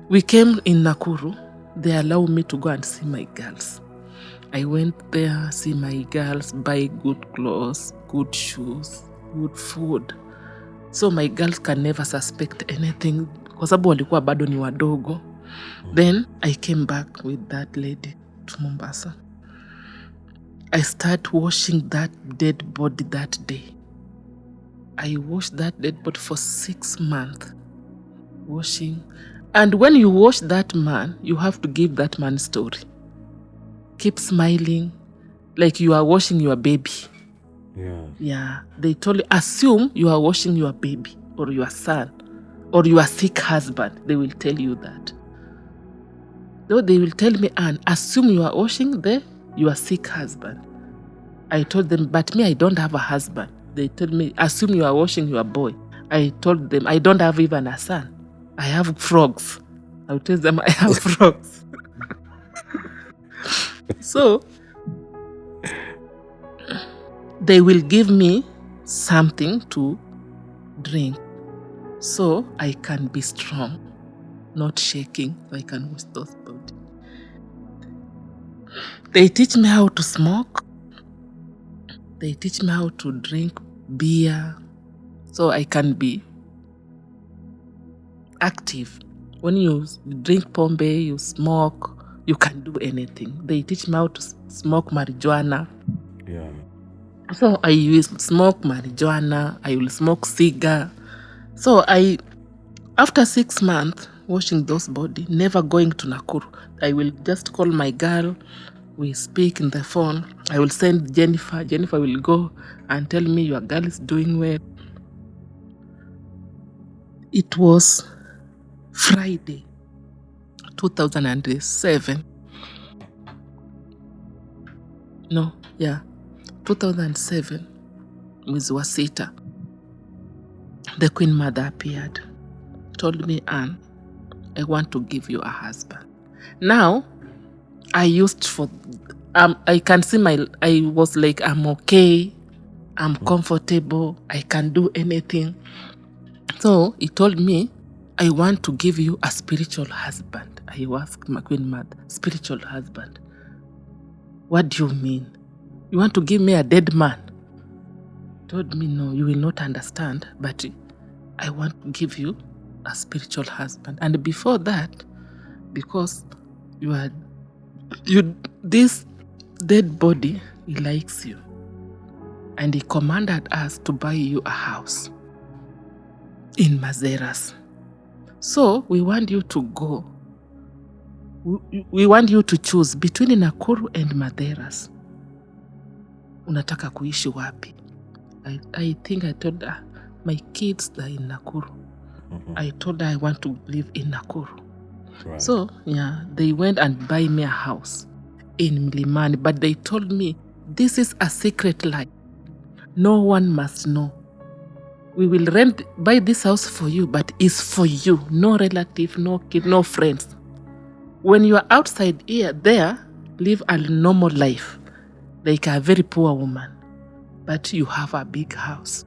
We came in Nakuru. They allowed me to go and see my girls. I went there, see my girls, buy good clothes, good shoes, good food. So my girls can never suspect anything kwa sababu walikuwa bado ni wadogo. Then I came back with that lady to Mombasa. I start washing that dead body that day. I washed that dead body for 6 months. Washing. And when you wash that man, you have to give that man story. Keep smiling like you are washing your baby. Yeah. They told you, assume you are washing your baby or your son or your sick husband. They will tell you that. No, they will tell me, Anne, assume you are washing your sick husband. I told them, but me, I don't have a husband. They told me, assume you are washing your boy. I told them, I don't have even a son. I have frogs. I would tell them, I have frogs. So, they will give me something to drink so I can be strong, not shaking, so I can wash those body. They teach me how to smoke. They teach me how to drink beer so I can be active. When you drink pombe, you smoke, you can do anything. They teach me how to smoke marijuana. Yeah. So I will smoke marijuana, I will smoke cigar. So after 6 months washing those body, never going to Nakuru, I will just call my girl, we speak in the phone. I will send Jennifer. Jennifer will go and tell me your girl is doing well. It was Friday, 2007. 2007, mwezi wa sita, the Queen Mother appeared, told me, Anne, I want to give you a husband. Now, I can see I was like, I'm okay, I'm comfortable, I can do anything. So he told me, I want to give you a spiritual husband. I asked my Queen Mother, spiritual husband. What do you mean? You want to give me a dead man? Told me, no, you will not understand, but I want to give you a spiritual husband. And before that, because this dead body, he likes you. And he commanded us to buy you a house in Mazeras. So we want you to go. We want you to choose between Nakuru and Maderas. Unataka kuishi wapi? I think I told her, my kids are in Nakuru. I told her I want to live in Nakuru. Right. So, they went and buy me a house in Mlimani. But they told me, this is a secret life. No one must know. We will buy this house for you, but it's for you. No relative, no kid, no friends. When you are outside there, live a normal life, like a very poor woman. But you have a big house.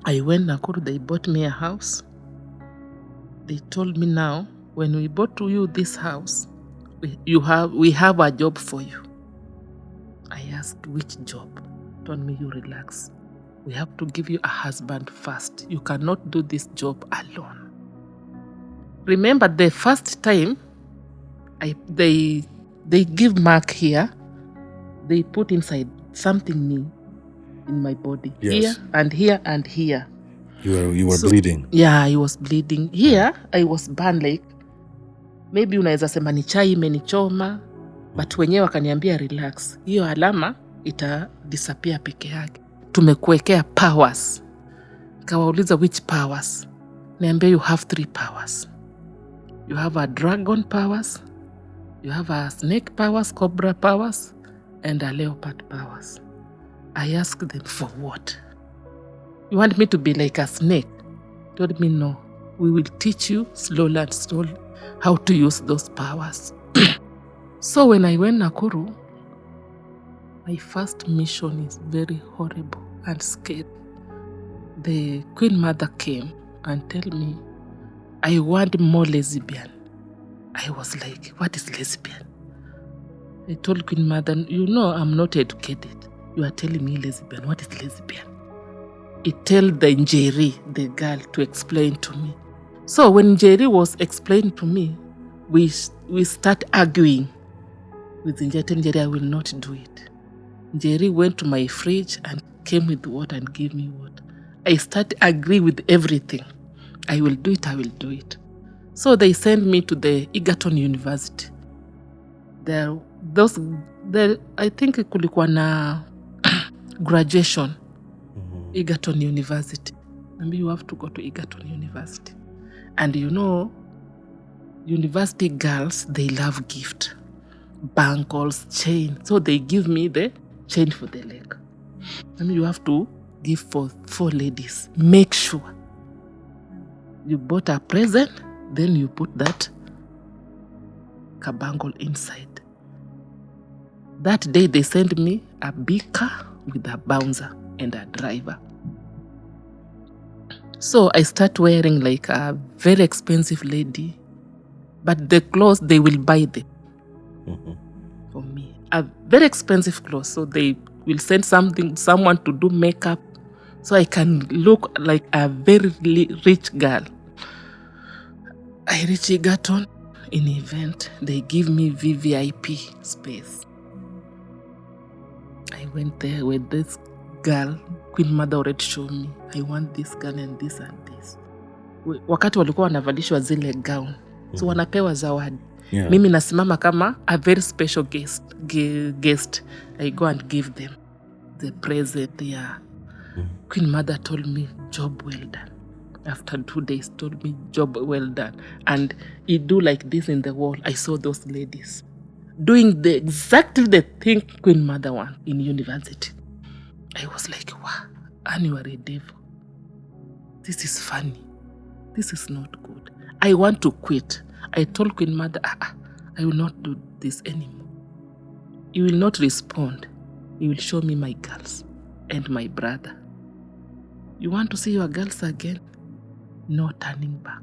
I went Nakuru, they bought me a house. They told me, now, when we bought to you this house, we have a job for you. I asked, which job? Told me, you relax. We have to give you a husband first. You cannot do this job alone. Remember, the first time they give mark here, they put inside something new in my body. Yes. Here and here and here. You were bleeding. Yeah, I was bleeding. Here, I was burned like, maybe unaweza sema ni chai imenichoma, but wenyewe wakaniambia relax. Hiyo alama ita disappear peke yake. Tumekuwekea powers. Kawauliza which powers? Niambia you have 3 powers. You have a dragon powers, you have a snake powers, cobra powers, and a leopard powers. I asked them, for what? You want me to be like a snake? Told me, no. We will teach you slowly and slowly how to use those powers. So when I went Nakuru, my first mission is very horrible and scary. The Queen Mother came and told me, I want more lesbian. I was like, what is lesbian? I told Queen Mother, you know I'm not educated. You are telling me lesbian. What is lesbian? It tell the Njeri, the girl, to explain to me. So when Njeri was explaining to me, we start arguing with Njeri. I will not do it. Njeri went to my fridge and came with water and gave me water. I start agree with everything. I will do it, I will do it. So they sent me to the Egerton University. I think kulikuwa na graduation. Egerton University. Maybe you have to go to Egerton University. And you know, university girls, they love gift. Bangles, chain. So they give me the chain for the leg. You have to give for 4 ladies. Make sure you bought a present, then you put that kabangle inside. That day they sent me a big car with a bouncer and a driver. So I start wearing like a very expensive lady, but the clothes they will buy them for me. A very expensive clothes, so they will send someone to do makeup, so I can look like a very rich girl. I reach Egerton in event. They give me VVIP space. I went there with this girl. Queen Mother already showed me, I want this girl and this and this. Wakati walikuwa wanavalishwa zile gown, so wanapewa zawadi. Yeah. Mimi nasimama kama a very special guest. I go and give them the present. Yeah. Queen Mother told me, job well done. After 2 days, told me, job well done. And he do like this in the wall. I saw those ladies. doing exactly the thing Queen Mother want in university. I was like, wow, and you are a devil. This is funny. This is not good. I want to quit. I told Queen Mother, I will not do this anymore. You will not respond. You will show me my girls and my brother. You want to see your girls again? No turning back.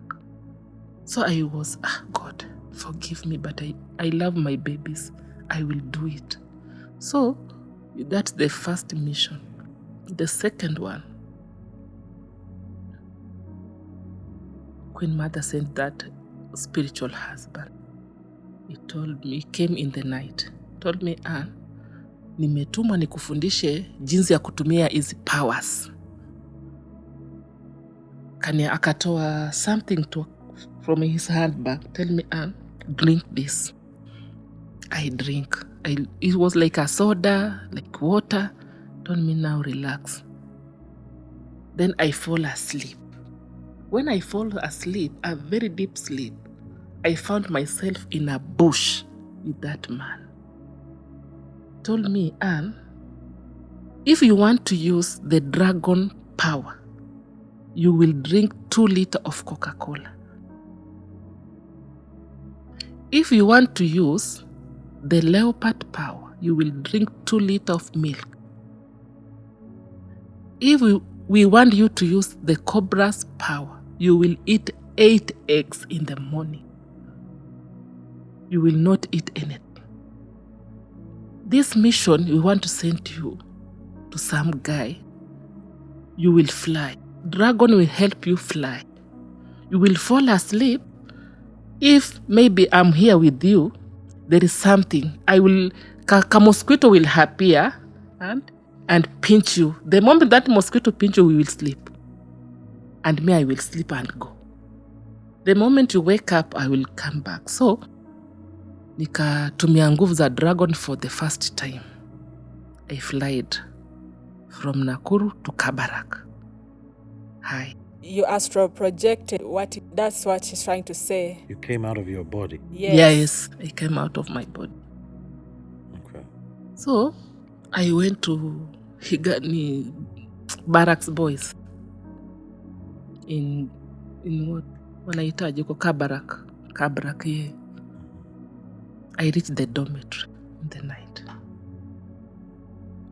So I was, God, forgive me, but I love my babies. I will do it. So that's the first mission. The second one, Queen Mother sent that spiritual husband. He came in the night, told me, Ann, nimetumwa nikufundishe jinsi ya kutumia hizi powers. Akatoa something from his handbag. Tell me, Ann, drink this. I drink. It was like a soda, like water. Told me, now relax. Then I fall asleep. When I fall asleep, a very deep sleep, I found myself in a bush with that man. Told me, Ann, if you want to use the dragon power, you will drink 2 liters of Coca-Cola. If you want to use the leopard power, you will drink 2 liters of milk. If we want you to use the cobra's power, you will eat 8 eggs in the morning. You will not eat anything. This mission, we want to send you to some guy. You will fly. Dragon will help you fly. You will fall asleep. If maybe I'm here with you, there is something. A mosquito will appear and pinch you. The moment that mosquito pinch you, we will sleep. And me, I will sleep and go. The moment you wake up, I will come back. So, nikatumia nguvu za dragon for the first time. I flied from Nakuru to Kabarak. Hi. You astral projected. That's what she's trying to say. You came out of your body. Yes, I came out of my body. Okay. So, I went to Higani Barracks Boys. In what? Wanahitaji kwa Kabarak, yeah. I reached the dormitory in the night.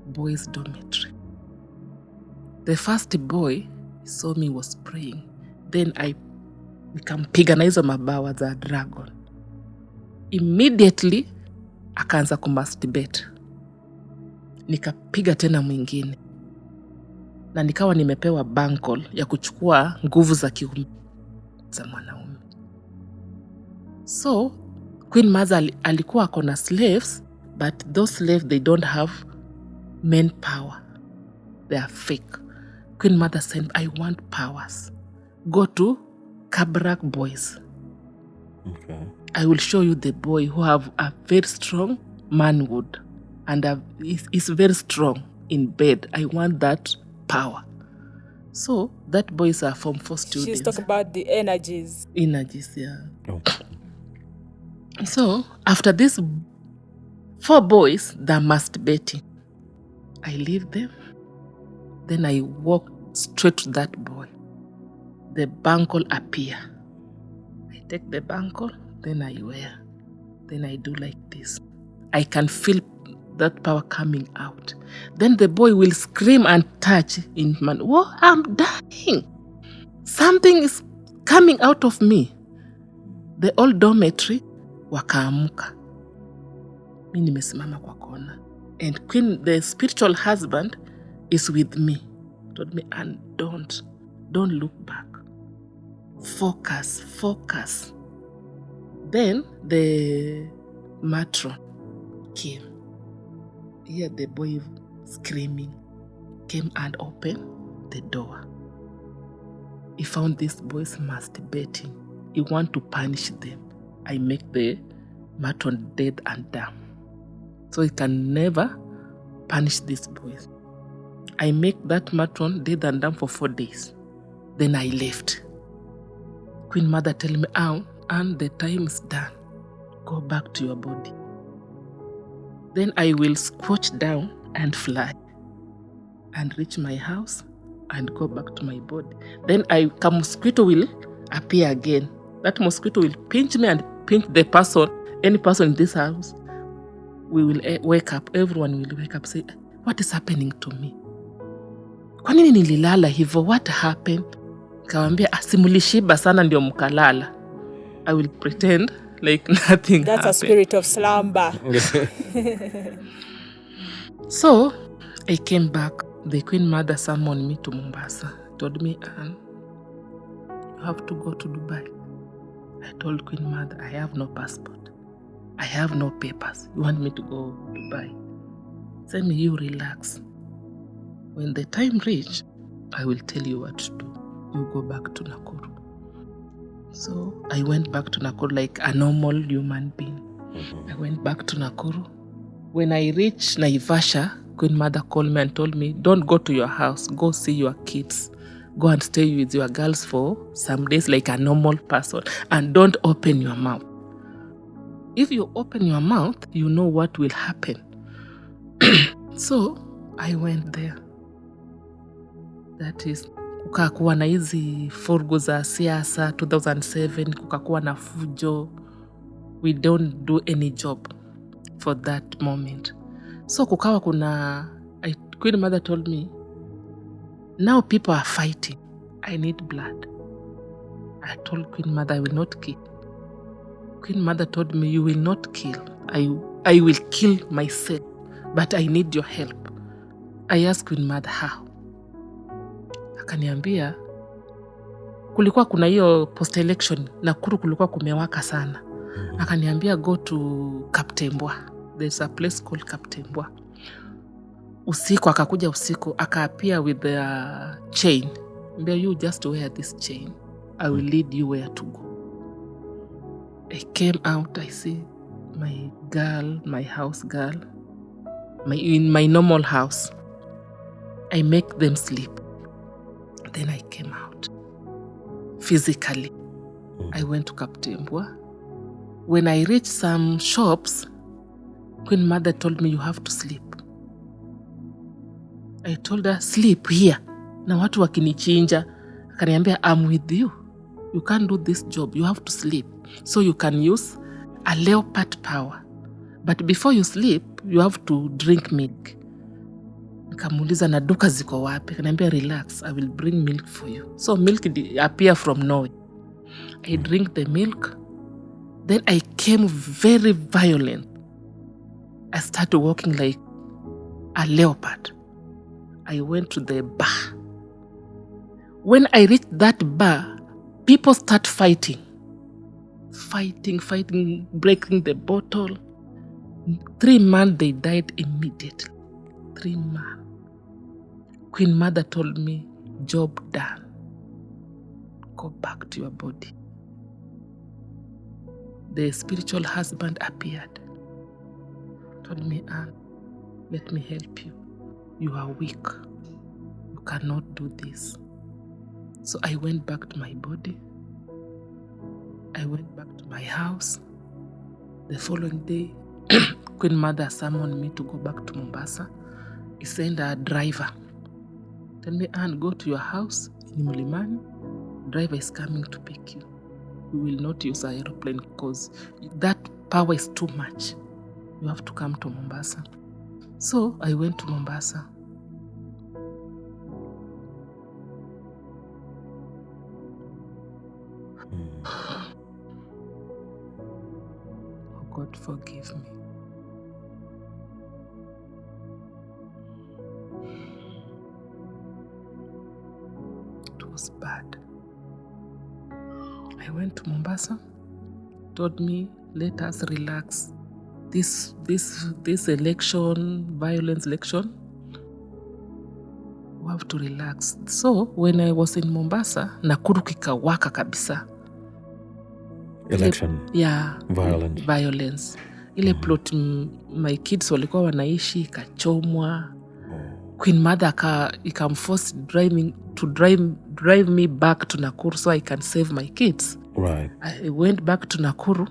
Boys' dormitory. The first boy saw me was praying. Then I nikampiga na hizo mabawa za dragon. Immediately akaanza kumasturbate. Nikapiga tena mwingine. Na nikawa nimepewa bankol ya kuchukua nguvu za kiume za mwanaume. So Queen Mother alikuwa akona slaves, but those slaves, they don't have men power. They are fake. Queen Mother said, I want powers. Go to Kabrak Boys. Okay. I will show you the boy who have a very strong manhood and is very strong in bed. I want that power. So that boy is a Form 4 student. She's talking about the energies. Energies, yeah. Okay. So after these 4 boys, they're masturbating. I leave them. Then I walk straight to that boy. The bankle appear. I take the bankle, then I wear. Then I do like this. I can feel that power coming out. Then the boy will scream and touch in man. Oh, I'm dying. Something is coming out of me. The old dormitory wakaamuka. Mimi nimesimama kwa kona. And the spiritual husband is with me. Told me, and don't look back. Focus. Then the matron came. Here the boy screaming came and opened the door. He found these boys masturbating. He want to punish them. I make the matron dead and dumb. So he can never punish these boys. I make that matron dead and dumb for 4 days. Then I left. Queen Mother tell me, and the time is done. Go back to your body. Then I will squash down and fly and reach my house and go back to my body. Then a mosquito will appear again. That mosquito will pinch me and pinch the person, any person in this house. We will wake up. Everyone will wake up, say, what is happening to me? Kwa nini nililala hivyo? What happened? Kawambia, simulishiba sana ndio mkalala. I will pretend like nothing That's happened. a spirit of slumber. So, I came back. The Queen Mother summoned me to Mombasa. Told me, Anne, you have to go to Dubai. I told Queen Mother, I have no passport. I have no papers. You want me to go to Dubai? Tell me, you relax. When the time reach, I will tell you what to do. You go back to Nakuru. So I went back to Nakuru like a normal human being. I went back to Nakuru. When I reached Naivasha, Queen Mother called me and told me, don't go to your house. Go see your kids. Go and stay with your girls for some days like a normal person. And don't open your mouth. If you open your mouth, you know what will happen. So I went there. That is, kukakuwa na hizi furugu za siasa 2007, kukakuwa na fujo. We don't do any job for that moment. So kukawa kuna, Queen Mother told me, now people are fighting. I need blood. I told Queen Mother, I will not kill. Queen Mother told me, you will not kill. I will kill myself, but I need your help. I asked Queen Mother, how? Akaniambia, kulikuwa kuna hiyo post-election, Nakuru kulikuwa kumewaka sana. Akaniambia, go to Kaptembwa. There's a place called Kaptembwa. Usiku, akakuja usiku, akaapia with the chain. Mbia, you just wear this chain. I will lead you where to go. I came out, I see my girl, my house girl, in my normal house. I make them sleep. Then I came out. Physically, I went to Kaptembwa. When I reached some shops, Queen Mother told me, you have to sleep. I told her, sleep here. Na watu wakinichinja. Akaniambia, I'm with you. You can't do this job. You have to sleep. So you can use a leopard power. But before you sleep, you have to drink milk. Nikamuuliza, na duka ziko wapi? Akaniambia, relax, I will bring milk for you. So milk appear from nowhere. I drink the milk. Then I came very violent. I started walking like a leopard. I went to the bar. When I reached that bar, people start fighting. Fighting, breaking the bottle. 3 men, they died immediately. 3 men. Queen Mother told me, job done. Go back to your body. The spiritual husband appeared. Told me, Anne, let me help you. You are weak. You cannot do this. So I went back to my body. I went back to my house. The following day, Queen Mother summoned me to go back to Mombasa. He sent a driver. Tell me, Anne, go to your house in Mlimani. Driver is coming to pick you. We will not use an aeroplane because that power is too much. You have to come to Mombasa. So I went to Mombasa. Oh God, forgive me. It was bad. I went to Mombasa. Told me, let us relax. This election, violence election, we have to relax. So when I was in Mombasa, Nakuru kikawaka kabisa. Election. Violence. Ile plot my kids walikuwa wanaishi ikachomwa. Queen Mother ikamforce drive me back to Nakuru so I can save my kids. Right. I went back to Nakuru.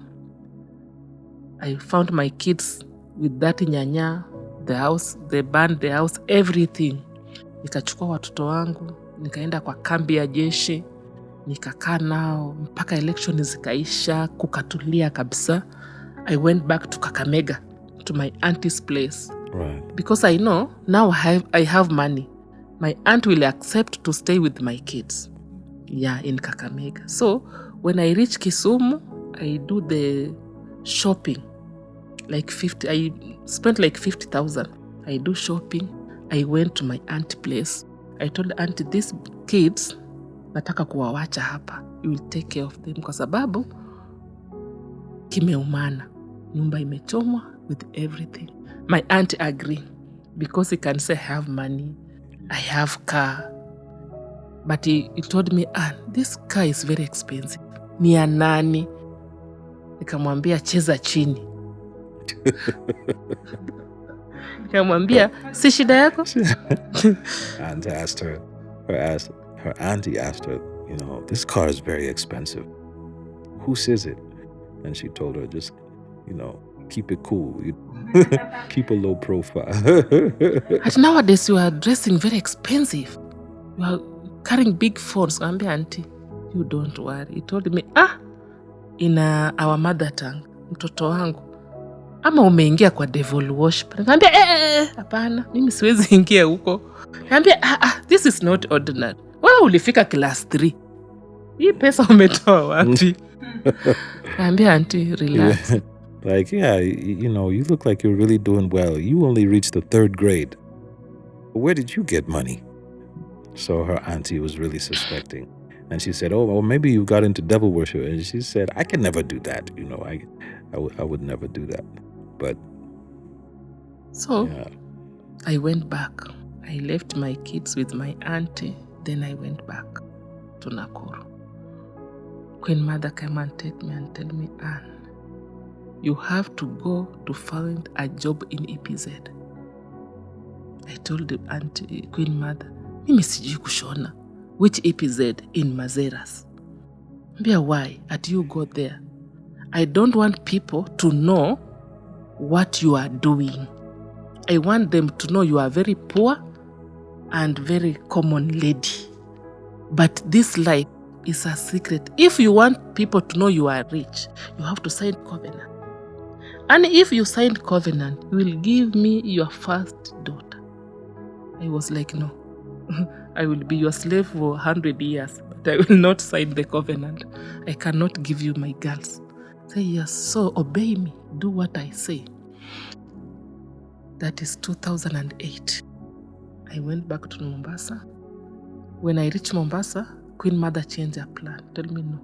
I found my kids with that nyanya, the house, they burned the house, everything. Nikachukua watoto wangu, nikaenda kwa kambi ya jeshi, nikakaa nao mpaka election zikaisha, kukatulia kabisa. I went back to Kakamega, to my auntie's place. Right. Because I know now I have money. My aunt will accept to stay with my kids. Yeah, in Kakamega. So when I reach Kisumu, I do the shopping. Like 50, I spent like 50,000. I do shopping. I went to my aunt's place. I told auntie, these kids, nataka kuwawacha hapa. You will take care of them. Kwa sababu, kimeumana. Nyumba imechomwa with everything. My aunt agreed. Because he can say, I have money. I have car. But he told me, this car is very expensive. Ni ya nani? Nikamwambia cheza chini. Nikamwambia si shida yako. And asked her auntie asked her, this car is very expensive. Who says it? And she told her, just, keep it cool. Keep a low profile. And nowadays you are dressing very expensive. You are carrying big phones. Nikamwambia auntie, you don't worry. He told me, in our mother tongue, mtoto wangu, ama umeingia kwa devil worship. Nikamwambia hapana, mimi siwezi ingia huko. Nikamwambia this is not ordinary. Wewe ulifika class 3. Hii pesa umetoa wapi? Nikamwambia auntie, relax. Like, you look like you're really doing well. You only reached the 3rd grade. Where did you get money? So her auntie was really suspecting. And she said, well, maybe you got into devil worship. And she said, I can never do that. I would never do that. But so yeah. I went back. I left my kids with my auntie. Then I went back to Nakuru. Queen Mother came and take me and tell me, Anne, you have to go to find a job in EPZ. I told the auntie, Queen Mother, mimi sijui kushona. Which EPZ? In Mazeras. Mbia, why? At you go there. I don't want people to know what you are doing. I want them to know you are very poor and very common lady. But this life is a secret. If you want people to know you are rich, you have to sign covenant. And if you sign covenant, you will give me your first daughter. I was like, no. I will be your slave for 100 years, but I will not sign the covenant. I cannot give you my girls. Say, yes, so obey me. Do what I say. That is 2008. I went back to Mombasa. When I reached Mombasa, Queen Mother changed her plan. Told me, no,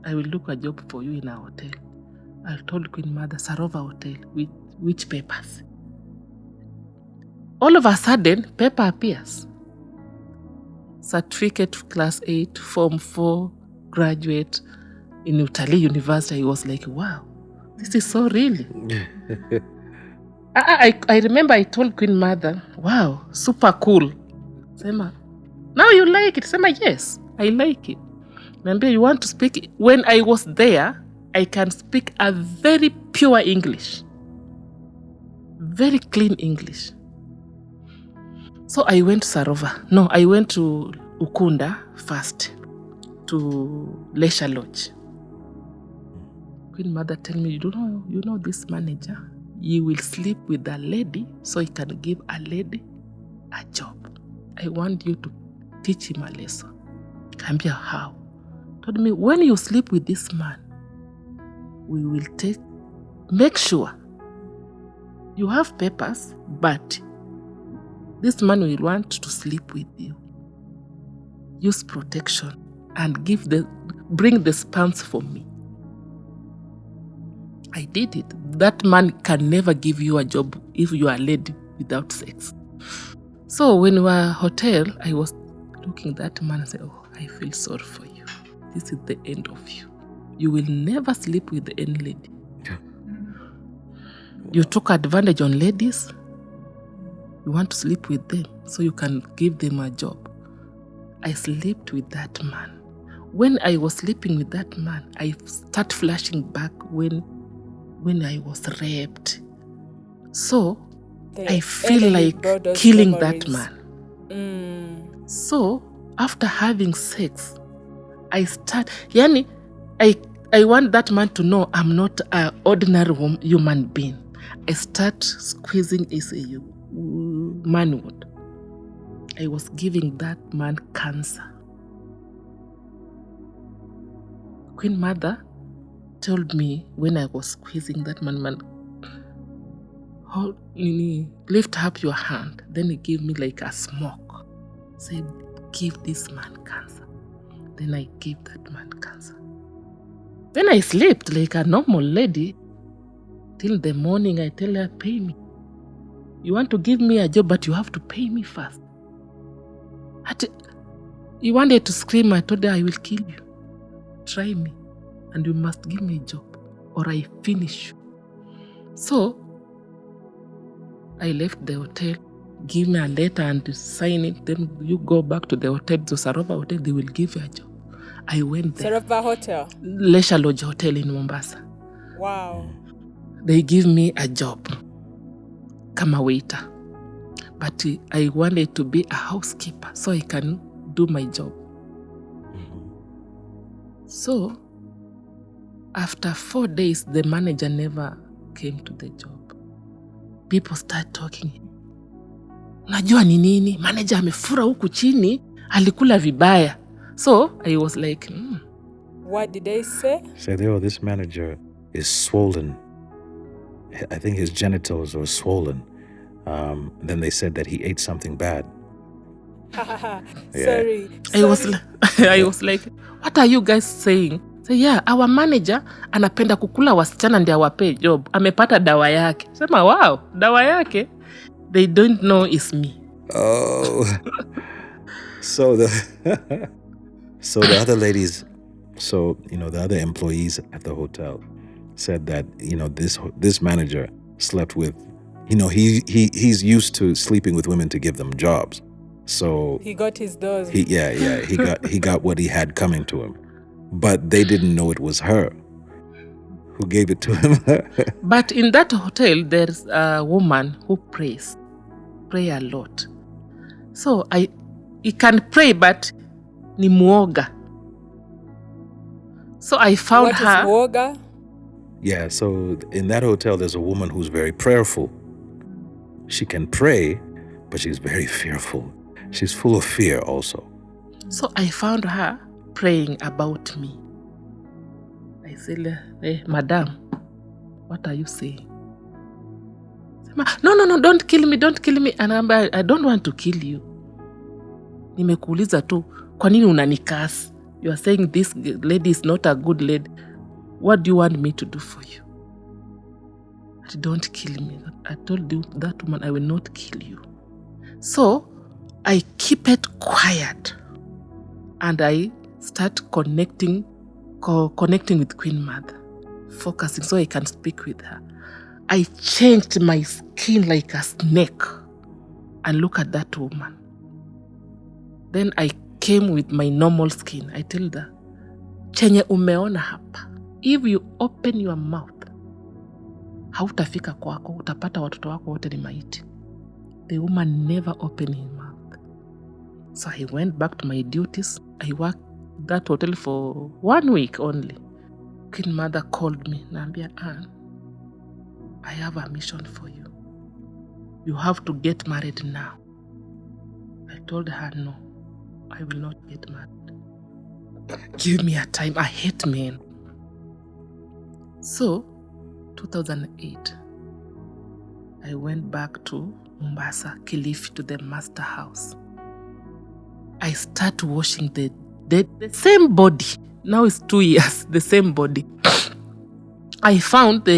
I will look a job for you in a hotel. I told Queen Mother, Sarova Hotel, with which papers? All of a sudden, paper appears. Certificate class 8, form 4, graduate in Utalii University. I was like, wow, this is so really. I remember I told Queen Mother, wow, super cool. Sema, now you like it? Sema, yes, I like it. Remember, you want to speak? When I was there, I can speak a very pure English. Very clean English. So I went to Sarova. No, I went to Ukunda first, to Leisure Lodge. Queen Mother tell me, you know this manager, you will sleep with a lady so he can give a lady a job. I want you to teach him a lesson. Kambia, how? Told me, when you sleep with this man, we will make sure you have papers, but this man will want to sleep with you. Use protection and bring the sperms for me. I did it. That man can never give you a job if you are led without sex. So when we were at hotel, I was looking at that man and said, oh, I feel sorry for you. This is the end of you. You will never sleep with any lady. You took advantage on ladies. You want to sleep with them so you can give them a job. I slept with that man. When I was sleeping with that man, I start flashing back when I was raped. So The I feel enemy like brought those killing memories. that man. So after having sex, I start, I want that man to know I'm not an ordinary human being. I start squeezing as a man would. I was giving that man cancer. Queen Mother told me when I was squeezing that man, lift up your hand. Then he gave me like a smoke. Say, give this man cancer. Then I gave that man cancer. Then I slept like a normal lady. Till the morning, I tell her, pay me. You want to give me a job, but you have to pay me first. You wanted to scream, I told her, I will kill you. Try me, and you must give me a job, or I finish you. So, I left the hotel, give me a letter and sign it, then you go back to the hotel, to Sarova Hotel, they will give you a job. I went there. Sarova Hotel? Leisure Lodge Hotel in Mombasa. Wow. They give me a job, come a waiter. But I wanted to be a housekeeper so I can do my job. So, after 4 days, the manager never came to the job. People start talking. Unajua ni nini? Manager amefura huku chini, alikula vibaya. So, I was like, What did they say? Said, oh, this manager is swollen. I think his genitals were swollen. Then they said that he ate something bad. Sorry. I was like, what are you guys saying? Say, yeah, our manager anapenda kukula wasichana ndio awape job. Amepata dawa yake. Sema, wow, dawa yake. They don't know it's me. Oh. So the other ladies, the other employees at the hotel said that, this manager slept with, he's used to sleeping with women to give them jobs. So he got his dose. He got what he had coming to him. But they didn't know it was her who gave it to him. But in that hotel, there's a woman who pray a lot. So he can pray, but ni muoga. So I found her. What is muoga? Yeah, so in that hotel, there's a woman who's very prayerful. She can pray, but she's very fearful. She's full of fear also. So I found her praying about me. I said, hey, madam, what are you saying? No, don't kill me. And I don't want to kill you. Nimekuuliza tu, kwa nini unanikasi? You are saying this lady is not a good lady. What do you want me to do for you? Don't kill me. I told you, that woman, I will not kill you. So, I keep it quiet. And I start connecting with Queen Mother. Focusing so I can speak with her. I changed my skin like a snake. And look at that woman. Then I came with my normal skin. I told her, chenye umeona hapa. If you open your mouth, hautafika kwako, utapata watoto wako wote ni maiti. The woman never opened her mouth. So I went back to my duties. I worked that hotel for 1 week only. Queen Mother called me. Naambia, Anne, I have a mission for you. You have to get married now. I told her, no, I will not get married. Give me a time. I hate men. So, 2008, I went back to Mombasa, Kilifi, to the master house. I start washing the same body. Now it's 2 years, the same body. I found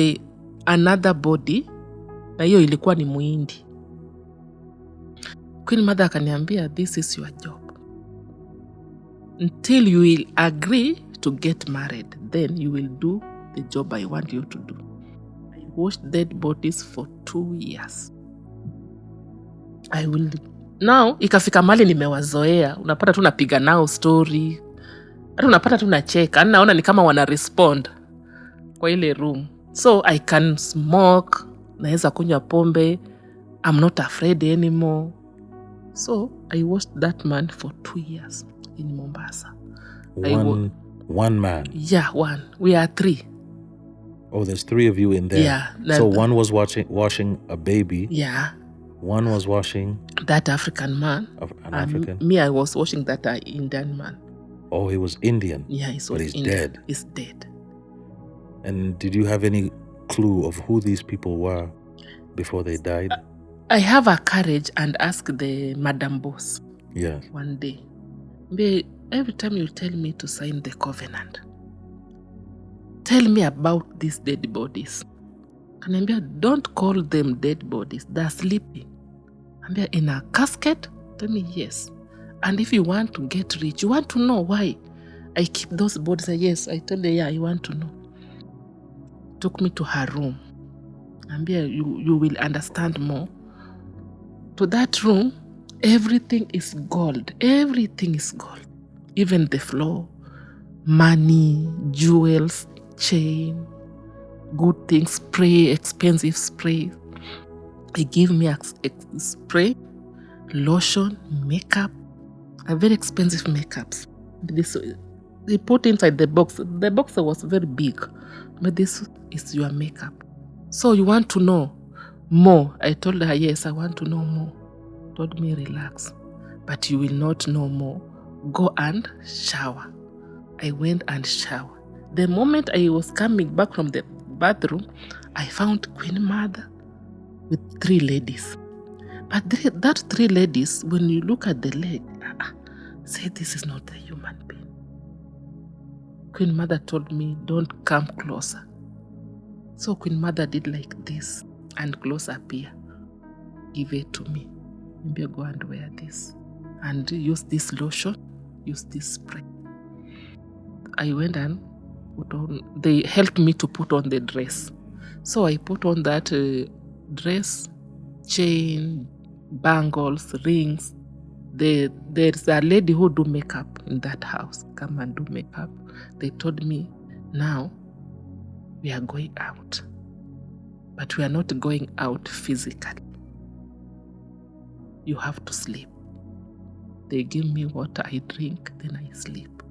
another body, na hiyo ilikuwa ni muhindi. Queen Mother akaniambia, this is your job. Until you will agree to get married, then you will do the job I want you to do. I washed dead bodies for 2 years. Now, ikafika mali nimewazoea. Unapata tu napiga nao story. Hata unapata tu nacheka. Naona ni kama wana respond kwa ile room. So I can smoke, naeza kunywa pombe, I'm not afraid anymore. So I watched that man for 2 years in Mombasa. One man? Yeah, one. We are 3. Oh, there's 3 of you in there. Yeah. So one was washing a baby. Yeah. One was washing that African man. African? Me, I was washing that Indian man. Oh, he was Indian? Yeah, but he's dead. He's dead. And did you have any clue of who these people were before they died? I have a courage and ask the madam boss. Yes. One day. Every time you tell me to sign the covenant, tell me about these dead bodies. Kaniambia, don't call them dead bodies. They're sleeping. Ambia, in a casket? Tell me, yes. And if you want to get rich, you want to know why I keep those bodies? Yes, I tell you, yeah, I want to know. Took me to her room. Ambia, you will understand more. To that room, everything is gold. Everything is gold. Even the floor, money, jewels, chain, good things, spray, expensive spray. They give me a spray, lotion, makeup, a very expensive makeups. They put inside the box. The box was very big, but this is your makeup. So you want to know more? I told her, yes, I want to know more. Told me, relax, but you will not know more. Go and shower. I went and showered. The moment I was coming back from the bathroom, I found Queen Mother with 3 ladies. But that 3 ladies, when you look at the leg, say this is not a human being. Queen Mother told me, don't come closer. So Queen Mother did like this, and close up here. Give it to me. Maybe go and wear this. And use this lotion, use this spray. I went and put on, they helped me to put on the dress. So I put on that dress, chain, bangles, rings. There's a lady who do makeup in that house. Come and do makeup. They told me, now we are going out. But we are not going out physically. You have to sleep. They give me water, I drink, then I sleep.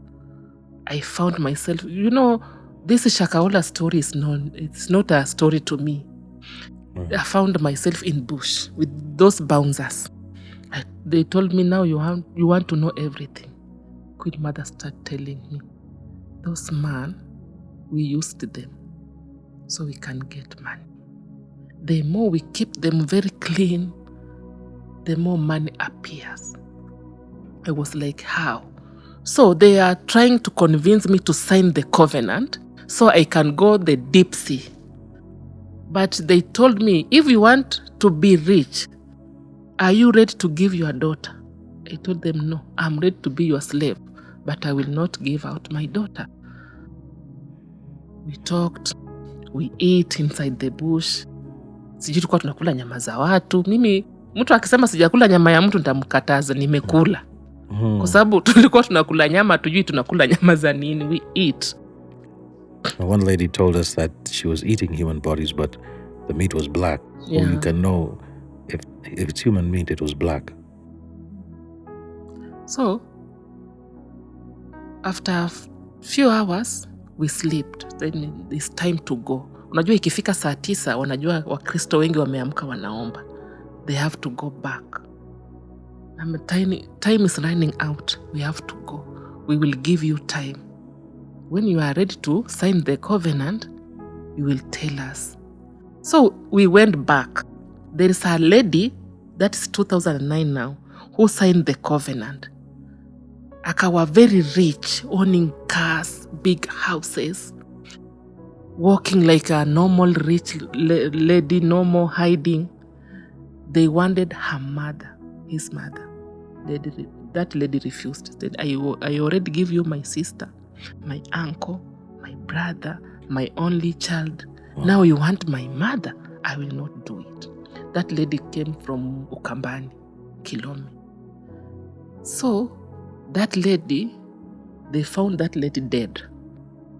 I found myself, this Shakahola story it's not a story to me. I found myself in bush with those bouncers. They told me, now you want to know everything. Queen Mother started telling me, those men, we used them so we can get money. The more we keep them very clean, the more money appears. I was like, how? So they are trying to convince me to sign the covenant so I can go the deep sea. But they told me, if you want to be rich, are you ready to give your daughter? I told them, no, I'm ready to be your slave, but I will not give out my daughter. We talked, we ate inside the bush. Sijui tulikuwa tunakula nyama za watu. Mimi, mtu akisema sijakula nyama ya mtu nitamkataza, nimekula. Kwa sababu tulikuwa tunakula nyama, tujui tunakula nyama za nini. We eat. One lady told us that she was eating human bodies, but the meat was black. Yeah. So you can know if it's human meat, it was black. So, after a few hours, we slept. Then it's time to go. Unajua ikifika saa 9, wanajua Wakristo wengi wameamka wanaomba. They have to go back. Time is running out. We have to go. We will give you time. When you are ready to sign the covenant, you will tell us. So we went back. There is a lady, that is 2009 now, who signed the covenant. Akawa very rich, owning cars, big houses, walking like a normal rich lady, no more hiding. They wanted her mother, his mother. That lady refused. Said, I already give you my sister, my uncle, my brother, my only child. Now you want my mother? I will not do it. That lady came from Ukambani, Kilome. So that lady, they found that lady dead,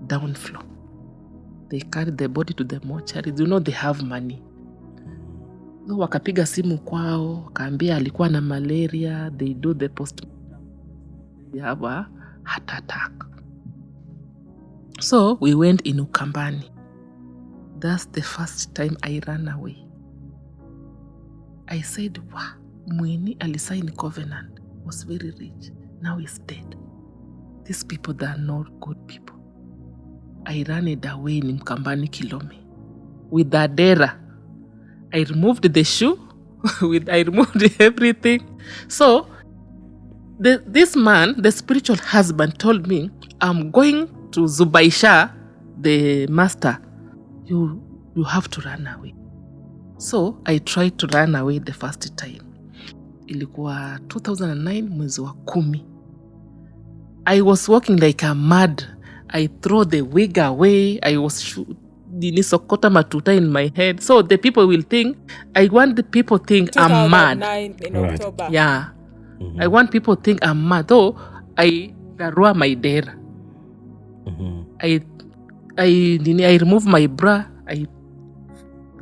down floor. They carried the body to the mortuary. They have money. So wakapiga simu kwao, wakaambia alikuwa na malaria, they do the postmortem, they have a heart attack. So we went in Ukambani. That's the first time I ran away. I said, wow, mweni alisign covenant, was very rich, now he's dead. These people, they are not good people. I ran it away in Mkambani Kilome with the dera. I removed the shoe, I removed everything. So this man, the spiritual husband, told me, I'm going to Zubaisha, the master. You have to run away. So I tried to run away the first time. Ilikuwa 2009 mwezi wa 10. I was walking like a mad. I throw the wig away. I was nilisokota matuta in my head. So the people will think, I want the people think I'm mad. 2009 in October. Yeah. Mm-hmm. I want people think I'm mad. Though I garua my dera. Mm-hmm. I remove my bra.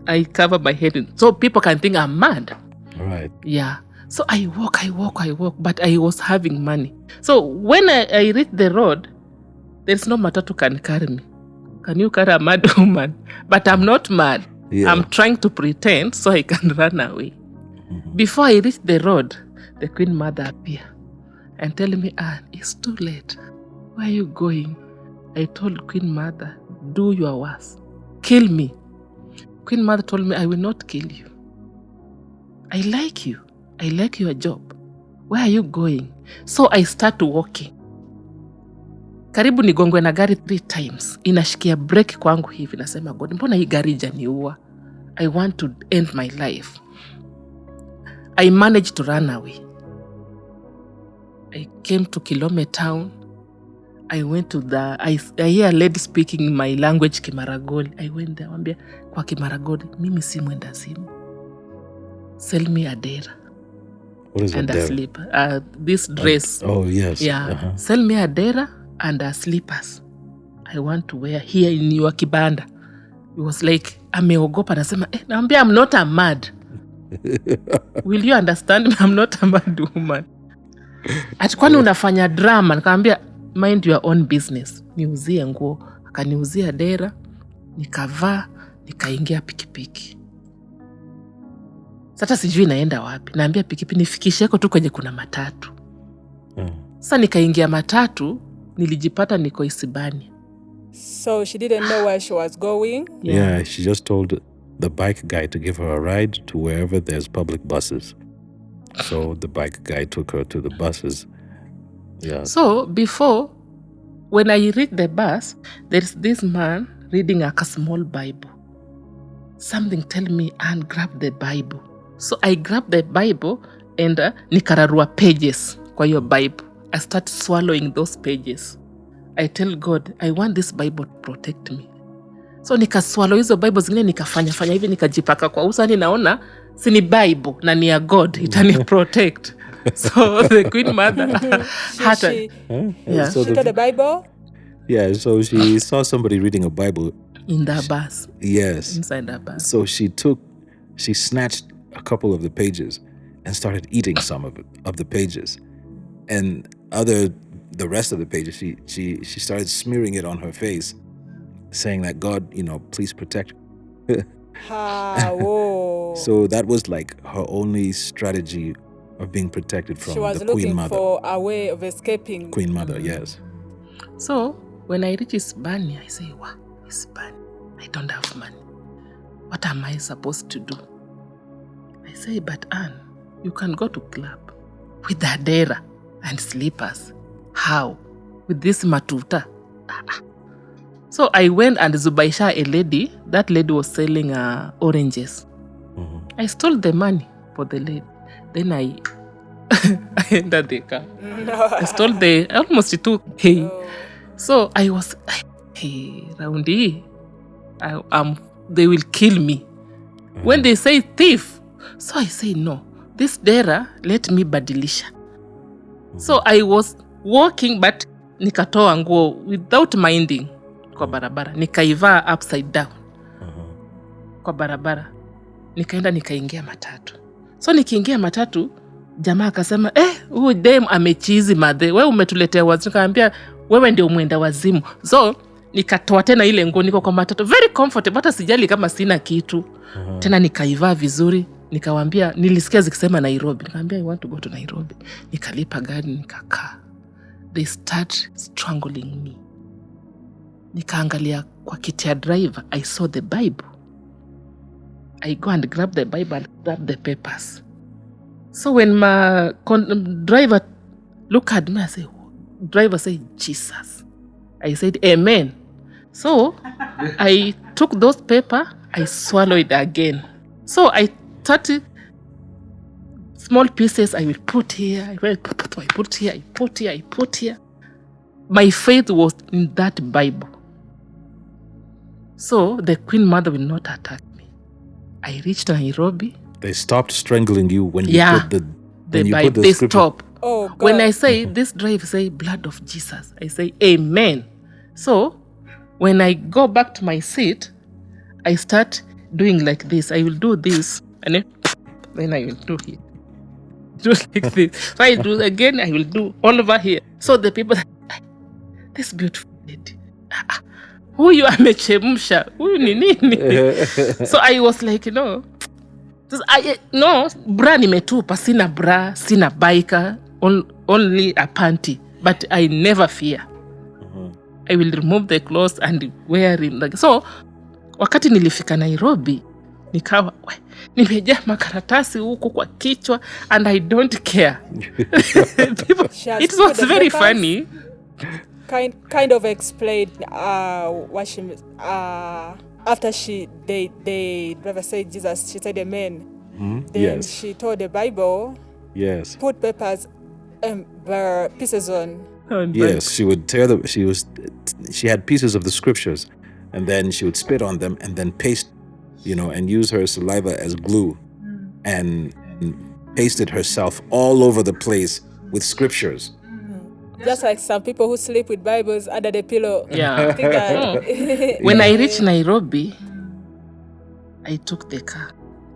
I cover my head so people can think I'm mad. Right. Yeah. So I walk, but I was having money. So when I reach the road, there's no matatu can carry me. Can you carry a mad woman? But I'm not mad. Yeah. I'm trying to pretend so I can run away. Mm-hmm. Before I reach the road, the Queen Mother appeared and tell me, Anne, it's too late. Where are you going? I told Queen Mother, do your worst. Kill me. Queen Mother told me, I will not kill you. I like you. I like your job. Where are you going? So I start walking. Karibu nigongwe na gari 3 times. Inashikia break kwangu hivi. Nasema, God, mbona hii gari janiua? I want to end my life. I managed to run away. I came to Kilome town. I went to I hear a lady speaking my language, Kimaragoli. I went there, wambia, kwa Kimaragoli, mimi si mwenda simu. Sell me a dera. What is and a dera? Slip. This dress. Oh, yes. Yeah. Uh-huh. Sell me a dera and slippers. I want to wear here in your kibanda. It was like, ameogopa, nasema, naambia, I'm not a mad. Will you understand me? I'm not a mad woman. Ati kwani unafanya drama? Nikamwambia, mind your own business. Niuzie nguo. Akaniuzia dera, nikavaa, nikaingia pikipiki. Sasa sijui naenda wapi. Naambia pikipiki nifikisheko tu kwenye kuna matatu. Sasa nikaingia matatu, nilijipata niko Isibani. So she didn't know where she was going? Yeah, she just told the bike guy to give her a ride to wherever there's public buses. So the bike guy took her to the buses. Yeah. So before, when I read the bus, there's this man reading a small Bible. Something tell me, and grab the Bible. So I grab the Bible and nikararua pages kwa your Bible. I start swallowing those pages. I tell God, I want this Bible to protect me. So nikaswallow hizo Bible zingine, nikafanya hivi, nikajipaka kwa uso, naona si ni Bible na ni ya God, itani protect. So the Queen Mother had she took the Bible? Yeah, so she saw somebody reading a Bible. In the bus. Yes. Inside the bus. So she snatched a couple of the pages and started eating some of the pages. And the rest of the pages, she started smearing it on her face, saying that God, please protect her. Whoa. So that was like her only strategy of being protected from the Queen Mother. She was looking for a way of escaping. Queen Mother, yes. So when I reach Isibani, I say, wow, Isibani, I don't have money. What am I supposed to do? I say, but Anne, you can go to club with the dera and slippers. How? With this matuta? So I went and Zubaisha, a lady, that lady was selling oranges. Mm-hmm. I stole the money for the lady. Then I entered the car. I stole almost 2K. So I was, hey, Raundi, they will kill me. Mm-hmm. When they say thief, so I say, no, this dera, let me badilisha. Mm-hmm. So I was walking, but nikatoa nguo without minding kwa barabara. Nikaivaa upside down kwa barabara. Nikaenda nikaingia matatu. So nikiingia matatu, jamaa akasema, huyu dem amechizi madhe. Wewe umetuletea wazimu. Nikamwambia wewe ndio mwenda wazimu. So nikatoa tena ile nguo, niko kwa matatu. Very comfortable, hata sijali kama sina kitu. Tena nikaivaa vizuri. Nikawaambia, nilisikia zikisema Nairobi. Nikamwambia I want to go to Nairobi. Nikalipa gari nikakaa. They start strangling me. Nikaangalia kwa kiti ya driver. I saw the Bible. I go and grab the Bible and grab the papers. So when my driver look at me, I say, driver say, Jesus. I said, Amen. So I took those paper, I swallowed again. So I started small pieces. I will put here, I put here, I put here, I put here. My faith was in that Bible. So the Queen Mother will not attack me. I reached Nairobi. They stopped strangling you when you put the Bible. They stop. Oh, God. When I say this drive, say blood of Jesus, I say Amen. So when I go back to my seat, I start doing like this. I will do this, and then I will do here. Do like this. So I do again. I will do all over here. So the people, this beautiful lady, huyu amechemsha, huyu ni nini? So I was like, no, bra nimetupa, sina bra, sina biker, only a panty, but I never fear. I will remove the clothes and wear it. Like, so wakati nilifika Nairobi, nikawa nimejaa makaratasi huku kwa kichwa, and I don't care. People, it was very funny. Kind of explained what she after they driver said Jesus, she said Amen. Then she told the Bible, put papers and pieces on. Yes, she would tear them. She had pieces of the scriptures, and then she would spit on them and then paste, and use her saliva as glue, and paste it herself all over the place with scriptures. Just like some people who sleep with Bibles under the pillow. Yeah. When I reached Nairobi, I took the car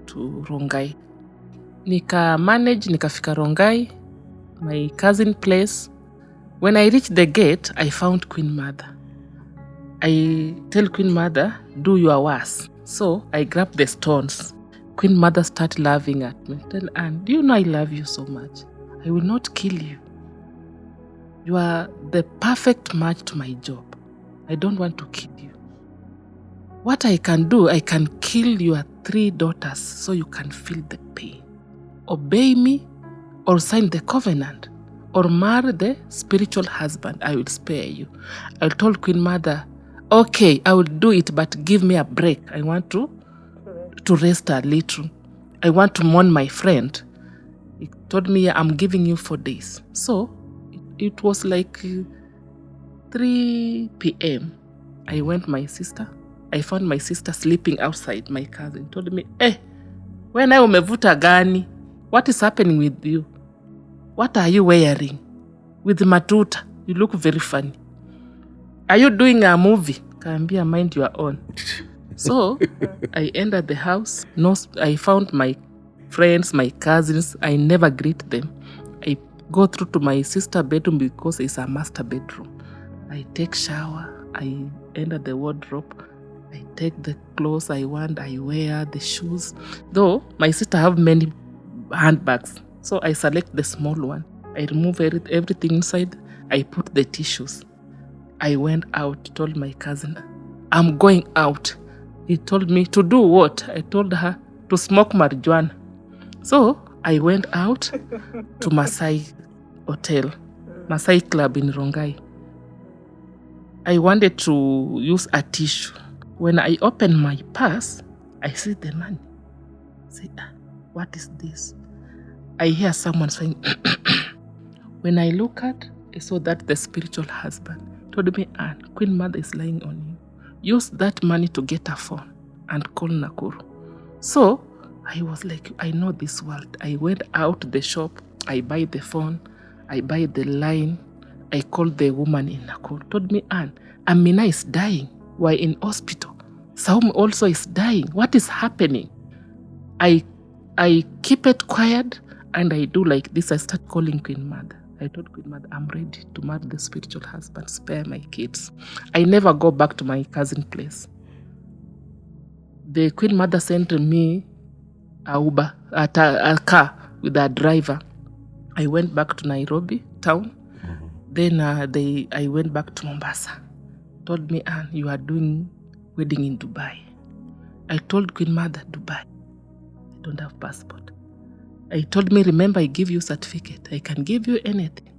to Rongai. Nikafika Rongai, my cousin place. When I reached the gate, I found Queen Mother. I tell Queen Mother, do your worst. So I grabbed the stones. Queen Mother started laughing at me. Tell Anne, do you know I love you so much? I will not kill you. You are the perfect match to my job. I don't want to kill you. What I can do, I can kill your 3 daughters so you can feel the pain. Obey me or sign the covenant or marry the spiritual husband. I will spare you. I told Queen Mother, okay, I will do it, but give me a break. I want to rest a little. I want to mourn my friend. He told me, I'm giving you 4 days. So it was like 3 p.m. I went to my sister. I found my sister sleeping outside. My cousin told me, when I umevuta gani? What is happening with you? What are you wearing? With matuta, you look very funny. Are you doing a movie? Kaambia, mind your own. So I entered the house. No, I found my friends, my cousins. I never greet them. I go through to my sister's bedroom because it's a master bedroom. I take shower. I enter the wardrobe. I take the clothes I want. I wear the shoes. Though my sister have many handbags, so I select the small one. I remove everything inside. I put the tissues. I went out, told my cousin, I'm going out. He told me to do what? I told her to smoke marijuana. So I went out to Maasai Hotel, Maasai Club in Rongai. I wanted to use a tissue. When I opened my purse, I see the money. I say, what is this? I hear someone saying, when I look at, I saw that the spiritual husband told me, Anne, Queen Mother is lying on you. Use that money to get a phone and call Nakuru. So I was like, I know this world. I went out the shop. I buy the phone. I buy the line. I called the woman in Nakuru. Told me, Anne, Amina is dying. We're in hospital. Saum also is dying. What is happening? I keep it quiet and I do like this. I start calling Queen Mother. I told Queen Mother, I'm ready to marry the spiritual husband, spare my kids. I never go back to my cousin place. The Queen Mother sent me a Uber, a car with a driver. I went back to Nairobi town. Then I went back to Mombasa. Told me, Anne, you are doing wedding in Dubai. I told Queen Mother, Dubai, I don't have passport. I told me, remember, I give you certificate. I can give you anything.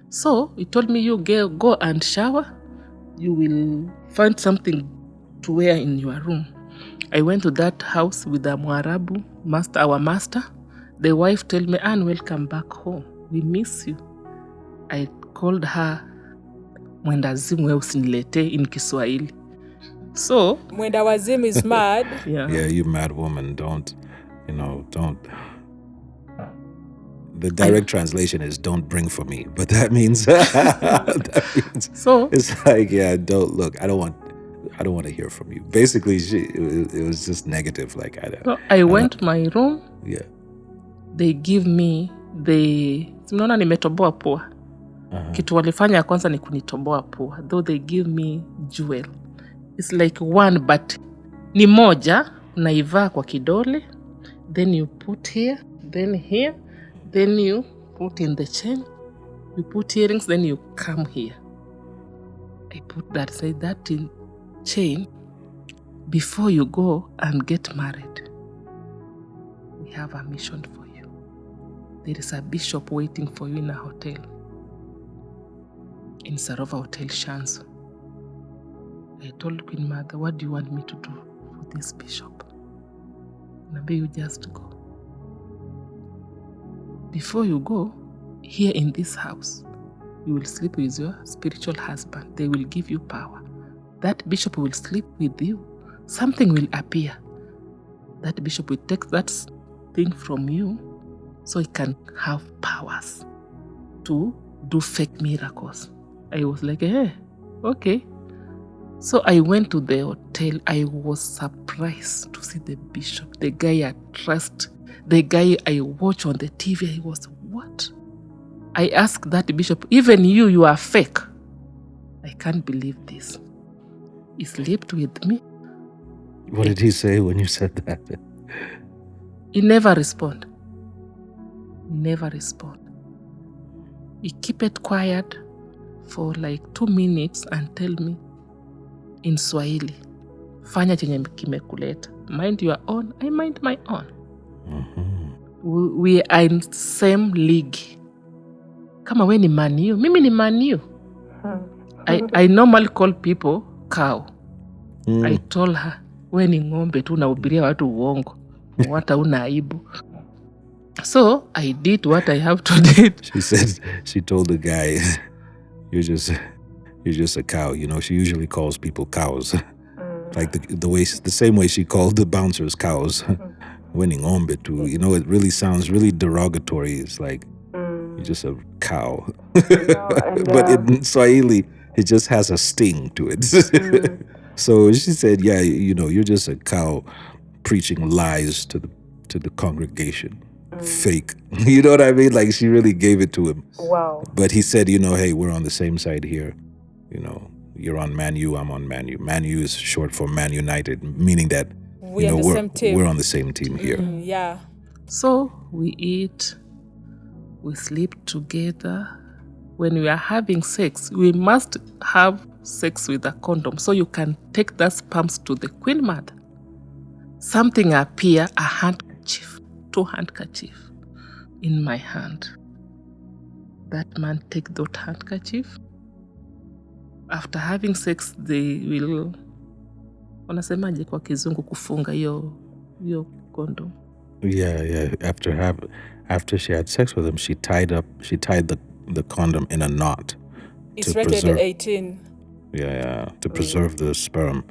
So he told me, you go and shower. You will find something to wear in your room. I went to that house with the Mwarabu master, our master. The wife told me, Anne, welcome back home. We miss you. I called her Mwendazimu we usinilete in Kiswahili. So Mwendawazimu is mad. Yeah, you mad woman. Don't. The direct translation is "don't bring for me," but that means so it's like, yeah, don't look. I don't want to hear from you. Basically, it was just negative. Like I went to my room. Yeah. They give me simnaona nimetoboa pua. Kitu walifanya ya kwanza ni kunitoboa pua. Though they give me jewel. It's like one but ni moja unaivaa kwa kidole, then you put here, then here, then you put in the chain, you put earrings, then you come here. I put that, say that in chain before you go and get married. We have a mission for you. There is a bishop waiting for you in a hotel. In Sarova Hotel Shanzu. I told Queen Mother, what do you want me to do for this bishop? Maybe you just go. Before you go, here in this house, you will sleep with your spiritual husband. They will give you power. That bishop will sleep with you. Something will appear. That bishop will take that thing from you so he can have powers to do fake miracles. I was like, okay. So I went to the hotel. I was surprised to see the bishop, the guy I trust, the guy I watch on the TV. I was, what? I asked that bishop, even you are fake. I can't believe this. He slept with me. What did he say when you said that? He never respond. He keep it quiet for like 2 minutes and tell me in Swahili, fanya chenye kimekuleta. Mind your own, I mind my own. We are in same league. Kama we ni Man U, mimi ni Man U. I normally call people cow. I told her, we ni ng'ombe tu unahubiria watu uongo. Hata una aibu. So I did what I have to do. She told the guy, you're just a cow. She usually calls people cows. Like the same way she called the bouncers cows. Winning ombe too. It really sounds really derogatory. It's like you're just a cow. But in Swahili, it just has a sting to it. So she said, yeah, you're just a cow preaching lies to the congregation. Fake. You know what I mean? Like she really gave it to him. Wow. But he said, hey, we're on the same side here. You're on Man U, I'm on Man U. Man U is short for Man United, meaning that we're on the same team here. Yeah. So we eat, we sleep together. When we are having sex, we must have sex with a condom so you can take that sperms to the Queen Mother. Something appear, a handkerchief, 2 handkerchief in my hand. That man take that handkerchief. After having sex, they will, wanasemaje kwa kizungu kufunga hiyo condom. Yeah. After she had sex with him, she tied the condom in a knot. It's rated 18. Yeah, to preserve the sperm.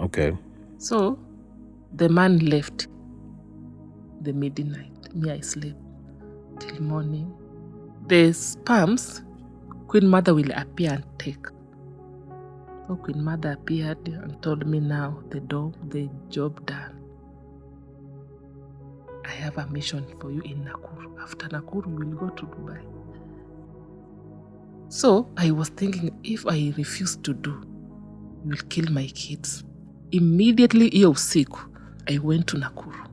Okay. So the man left the midnight. Me, I slept till morning. The sperms, Queen Mother will appear and take. So Queen Mother appeared and told me now the job done. have a mission for you in Nakuru. After Nakuru, we will go to Dubai. So I was thinking, if I refuse to do, you will kill my kids. Immediately, hiyo usiku, I went to Nakuru.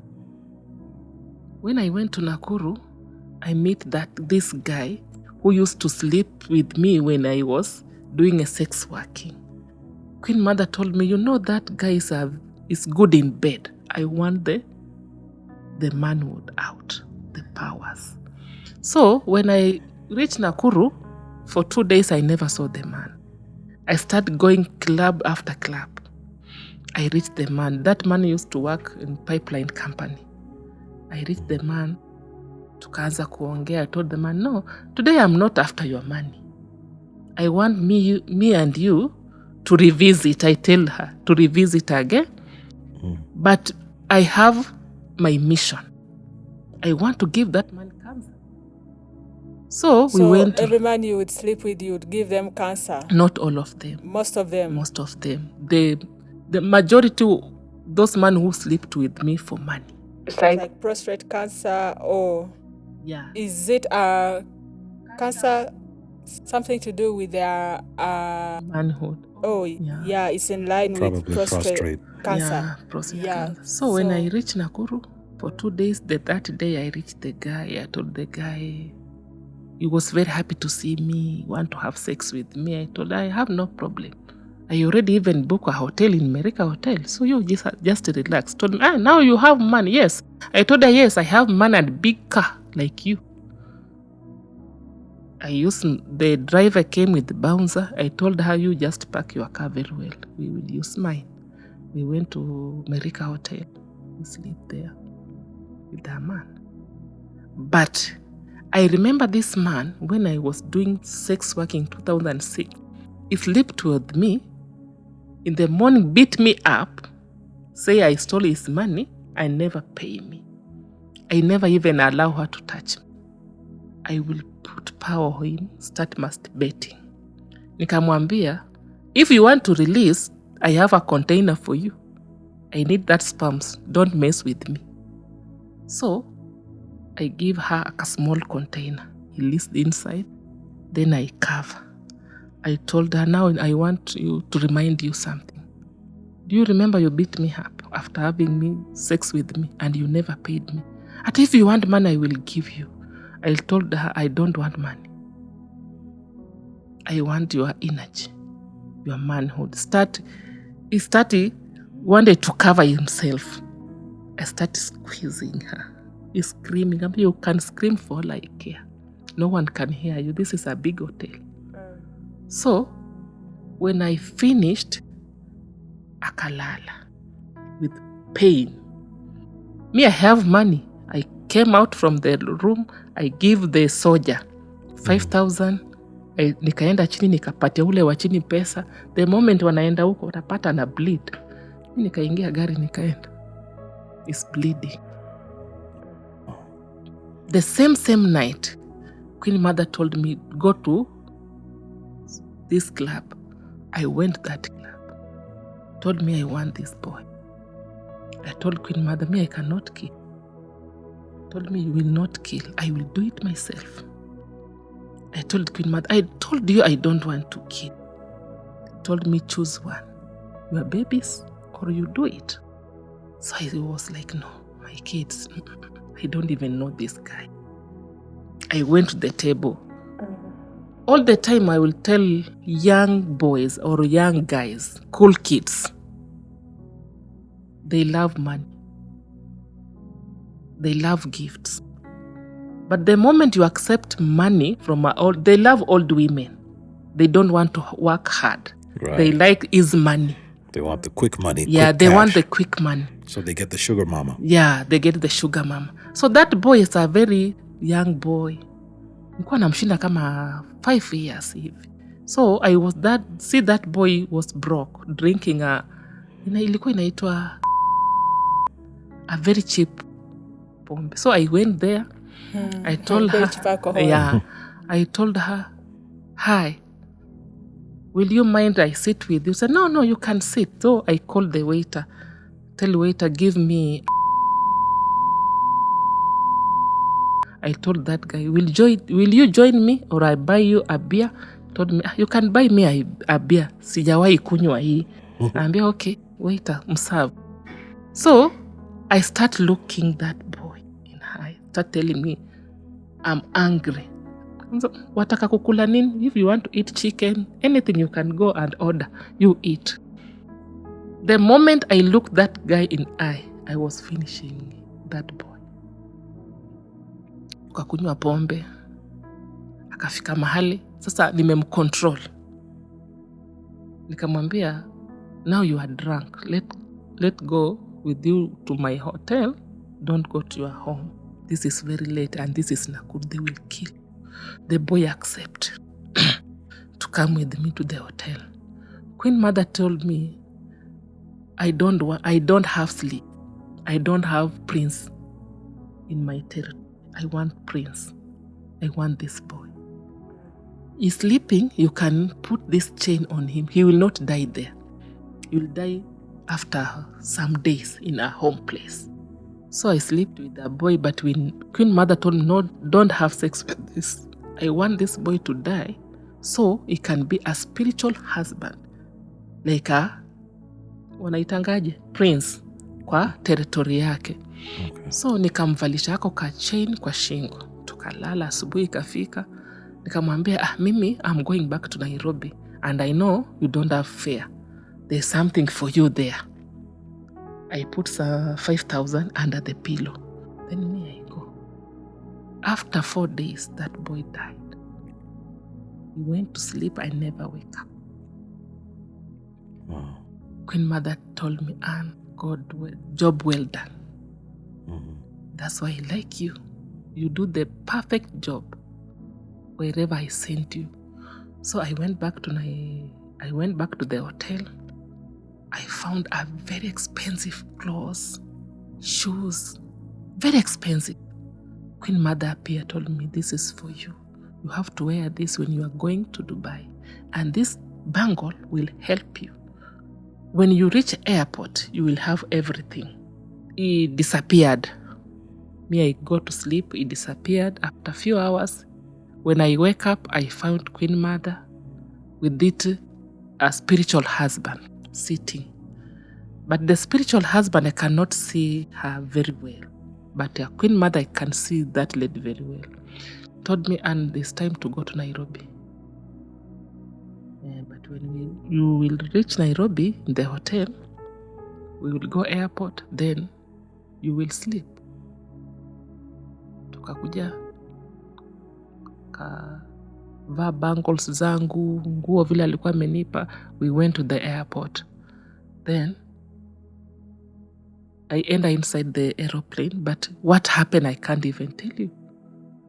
When I went to Nakuru, I met this guy who used to sleep with me when I was doing a sex working. Queen Mother told me, that guy is good in bed. I want the manhood out, the powers. So when I reached Nakuru, for 2 days I never saw the man. I started going club after club. I reached the man. That man used to work in pipeline company. I reached the man. Tukaanza kuongea. I told the man, no, today I'm not after your money. I want me and you to revisit. I tell her to revisit again. But I have my mission. I want to give that man cancer. So we went. Every man you would sleep with, you would give them cancer? Not all of them. Most of them? Most of them. The majority, those men who slept with me for money. It's like prostate cancer, or is it a cancer something to do with their manhood? Oh, yeah, it's in line probably with prostate cancer. Yeah, prostate cancer. So when I reached Nakuru, for 2 days, that day I reached the guy. I told the guy, he was very happy to see me, want to have sex with me. I told him, I have no problem. I already even booked a hotel in America Hotel. So you just relax. Told me, now you have money. Yes. I told her, yes, I have money and big car like you. The driver came with the bouncer. I told her, you just park your car very well. We will use mine. We went to America Hotel. We sleep there with that man. But I remember this man, when I was doing sex work in 2006, he slept with me. In the morning, beat me up, say I stole his money, and never pay me. I never even allow her to touch me. I will put power on him, start masturbating. Nikamwambia, if you want to release, I have a container for you. I need that sperms. Don't mess with me. So I give her a small container. He leaves the inside. Then I cover. I told her, now I want you to remind you something. Do you remember you beat me up after having sex with me and you never paid me? And if you want money, I will give you. I told her, I don't want money. I want your energy, your manhood. He wanted to cover himself. I started squeezing her. He's screaming. You can scream for all I care. No one can hear you. This is a big hotel. So, when I finished, akalala with pain. Me, I have money. I came out from the room. I give the soldier 5,000. Nikaenda chini, nikapatia ule wa chini pesa. The moment wanaenda huko, watapata na bleed. Nikaingia gari, nikaenda. It's bleeding. The same night, Queen Mother told me, go to this club. I went that club. Told me I want this boy. I told Queen Mother, me, I cannot kill. Told me, you will not kill. I will do it myself. I told Queen Mother, I told you I don't want to kill. Told me, choose one. Your babies or you do it. So I was like, no, my kids, I don't even know this guy. I went to the table. All the time I will tell young boys or young guys, cool kids, they love money. They love gifts. But the moment you accept money from they love old women. They don't want to work hard. Right. They like his money. They want the quick money. Yeah, quick they cash. want the quick money. So they get the sugar mama. Yeah, they get the sugar mama. So that boy is a very young boy. Nilikuwa namshinda kama 5 years hivi. So I was that boy was broke, drinking ilikuwa inaitwa a very cheap pombe. So I went there. I told her, I told her, hi, will you mind I sit with you? She said, no, you can sit. So I called the waiter. Tell the waiter, give me I told that guy, will you join me or I buy you a beer? Told me, you can buy me a beer. Sijawahi kunywa hii. Ambia, okay, waiter, mserve. So I start looking that boy in eye. Start telling me, I'm angry. Wataka kukula nini? If you want to eat chicken, anything you can go and order, you eat. The moment I looked that guy in eye, I was finishing that boy. Kakunywa pombe. Akafika mahali. Sasa nimemcontrol. Nikamwambia, now you are drunk. Let go with you to my hotel. Don't go to your home. This is very late and this is Nakuru. They will kill you. The boy accepted to come with me to the hotel. Queen Mother told me, I don't have sleep. I don't have prince in my territory. I want prince. I want this boy. He's sleeping, you can put this chain on him. He will not die there. He will die after some days in a home place. So I slept with the boy, but when Queen Mother told me, no, don't have sex with this. I want this boy to die so he can be a spiritual husband. Like a, wanaitangaje, prince kwa territory yake. Okay. So nikamvalisha ako ka chain kwa shingo. Tukalala, asubuhi ikafika. Nikamwambia, mimi, I'm going back to Nairobi and I know you don't have fare. There's something for you there. I put 5,000 under the pillow. Then me, I go. After 4 days, that boy died. He went to sleep, I never wake up. Wow. Queen Mother told me, Anne, job well done. Mm-hmm. That's why I like you. You do the perfect job wherever I sent you. So I went back to the hotel. I found a very expensive clothes, shoes, very expensive. Queen Mother appeared, told me, this is for you. You have to wear this when you are going to Dubai. And this bangle will help you. When you reach airport, you will have everything. He disappeared. Me, I go to sleep, he disappeared. After a few hours, when I wake up, I found Queen Mother with it, a spiritual husband sitting. But the spiritual husband, I cannot see her very well. But Queen Mother, I can see that lady very well. Told me, and it's time to go to Nairobi. But when you will reach Nairobi in the hotel, we will go airport, then you will sleep. Tukakuja kavaa bangles zangu, nguo vile alikuwa amenipa. We went to the airport. Then I enter inside the aeroplane, but what happened I can't even tell you.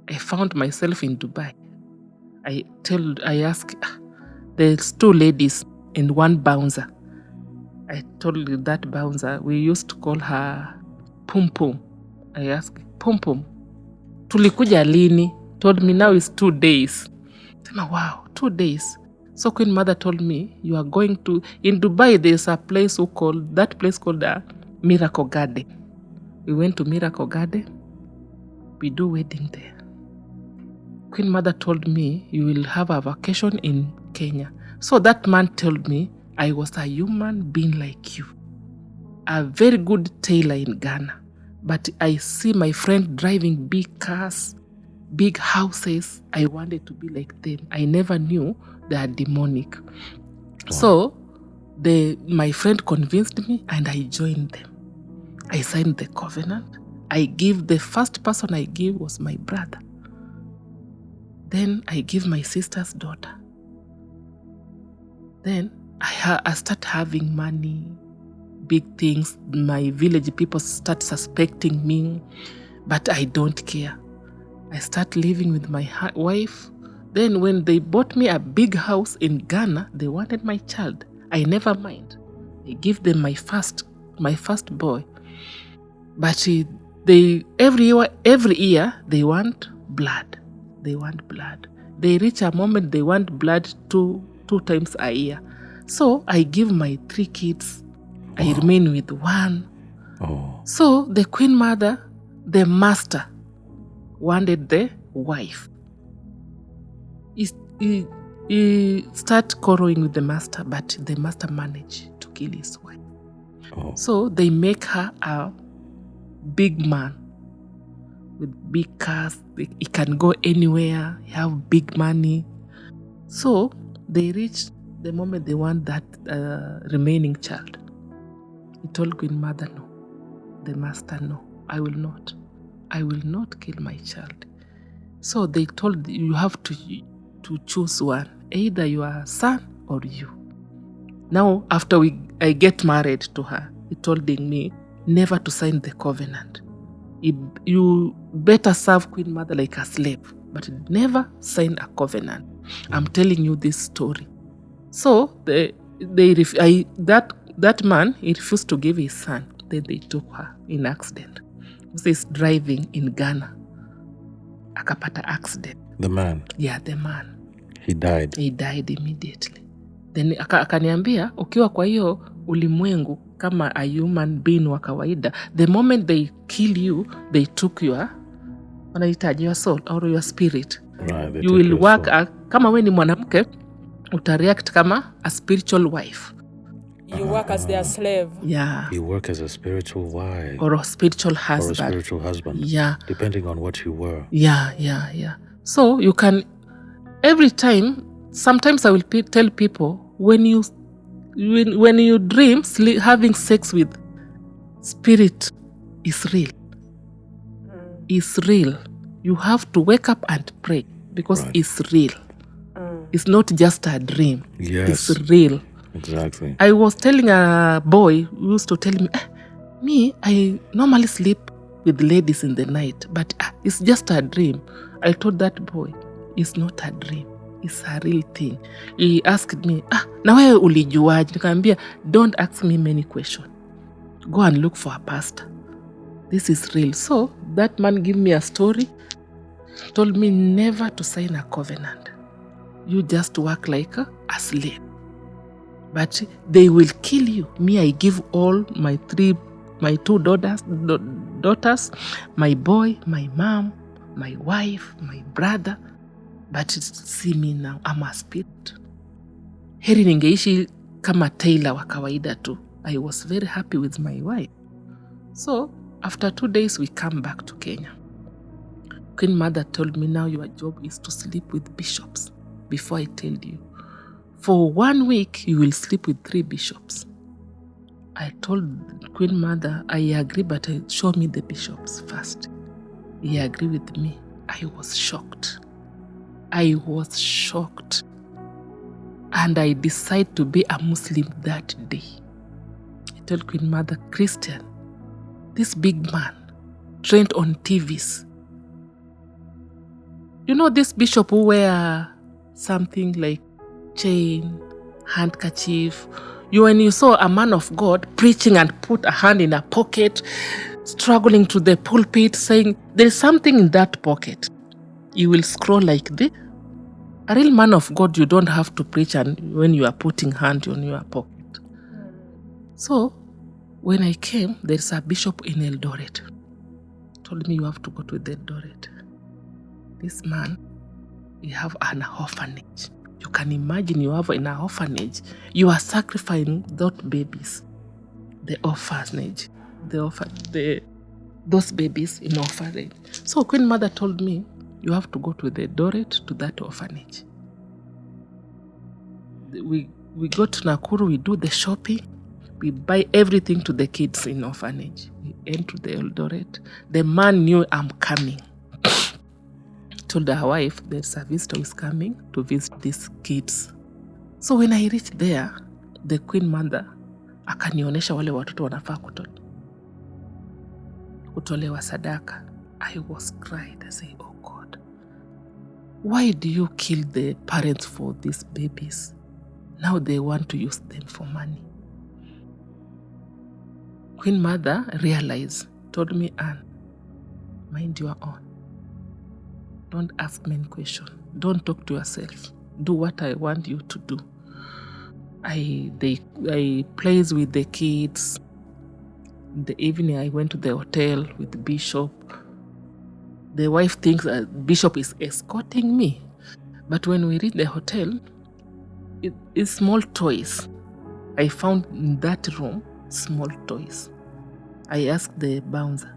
I found myself in Dubai. I asked, there's 2 ladies and 1 bouncer. I told that bouncer, we used to call her Pum Pum. I asked, Pum Pum, tulikuja lini? Told me now it's 2 days. Wow, 2 days. So Queen Mother told me, you are going to, in Dubai, there's a place called the Miracle Garden. We went to Miracle Garden. We do wedding there. Queen Mother told me, you will have a vacation in Kenya. So that man told me, I was a human being like you. A very good tailor in Ghana. But I see my friend driving big cars, big houses. I wanted to be like them. I never knew they are demonic. Wow. So my friend convinced me and I joined them. I signed the covenant. The first person I gave was my brother. Then I give my sister's daughter. Then I start having money, big things. My village people start suspecting me, but I don't care. I start living with my wife. Then when they bought me a big house in Ghana, they wanted my child. I never mind. I give them my first boy. But every year they want blood. They want blood. They reach a moment they want blood two times a year. So I give my 3 kids. I remain with 1. Oh. So the Queen Mother, the master wanted the wife. He started quarreling with the master, but the master managed to kill his wife. Oh. So they make her a big man with big cars. He can go anywhere, he have big money. So they reached the moment they want that remaining child. He told Queen Mother, no. The master, no, I will not. I will not kill my child. So they told you have to choose one, either your son or you. Now, after I get married to her, he told me never to sign the covenant. You better serve Queen Mother like a slave, but never sign a covenant. I'm telling you this story. So that man, he refused to give his son. Then they took her in accident. He's driving in Ghana. Akapata accident. The man? Yeah, the man. He died? He died immediately. Then akaniambia, ukiwa kwa hiyo ulimwengu kama a human being wa kawaida, the moment they kill you, they took your soul or your spirit. Right, you will work kama we ni mwanamke, utareact kama a spiritual wife. You work as their slave. Yeah. You work as a spiritual wife. Or a spiritual husband. Or a spiritual husband. Yeah. Depending on what you were. Yeah. So you can, every time, sometimes I will tell people, when you dream, having sex with spirit is real. It's real. You have to wake up and pray because it's real. It's not just a dream. Yes. It's real. Exactly. I was telling a boy who used to tell me, I normally sleep with ladies in the night, but it's just a dream. I told that boy, it's not a dream. It's a real thing. He asked me, na wewe ulijuaje? Nikamwambia, don't ask me many questions. Go and look for a pastor. This is real. So that man gave me a story, told me never to sign a covenant. You just work like a slave. But they will kill you. Me, I give all my two daughters, my boy, my mom, my wife, my brother. But see me now, I'm a spirit. Heri ningeishi kama Taylor wa kawaida tu. I was very happy with my wife. So after 2 days, we come back to Kenya. Queen Mother told me, now your job is to sleep with bishops. Before I tell you, for 1 week, you will sleep with 3 bishops. I told Queen Mother, I agree, but show me the bishops first. He agreed with me. I was shocked. And I decided to be a Muslim that day. I told Queen Mother, Christian, this big man, trained on TVs. You know this bishop who wear something like chain, handkerchief. When you saw a man of God preaching and put a hand in a pocket, struggling to the pulpit, saying, there's something in that pocket. You will scroll like this. A real man of God, you don't have to preach and when you are putting hand on your pocket. So, when I came, there's a bishop in Eldoret. Told me you have to go to Eldoret. This man, he have an orphanage. You can imagine you have in an orphanage, you are sacrificing those babies. The orphanage. Those babies in orphanage. So Queen Mother told me, you have to go to the Eldoret to that orphanage. We go to Nakuru, we do the shopping, we buy everything to the kids in orphanage. We enter the Eldoret. The man knew I'm coming. Told her wife, there's a visitor who is coming to visit these kids. So when I reached there, the Queen Mother akanionesha wale watoto wanafaa kutolewa sadaka. I was cried. I say, oh God, why do you kill the parents for these babies? Now they want to use them for money. Queen Mother realized, told me, Anne, mind your own. Don't ask many questions. Don't talk to yourself. Do what I want you to do. I plays with the kids. In the evening, I went to the hotel with the bishop. The wife thinks Bishop is escorting me. But when we reach the hotel, it's small toys. I found in that room small toys. I asked the bouncer,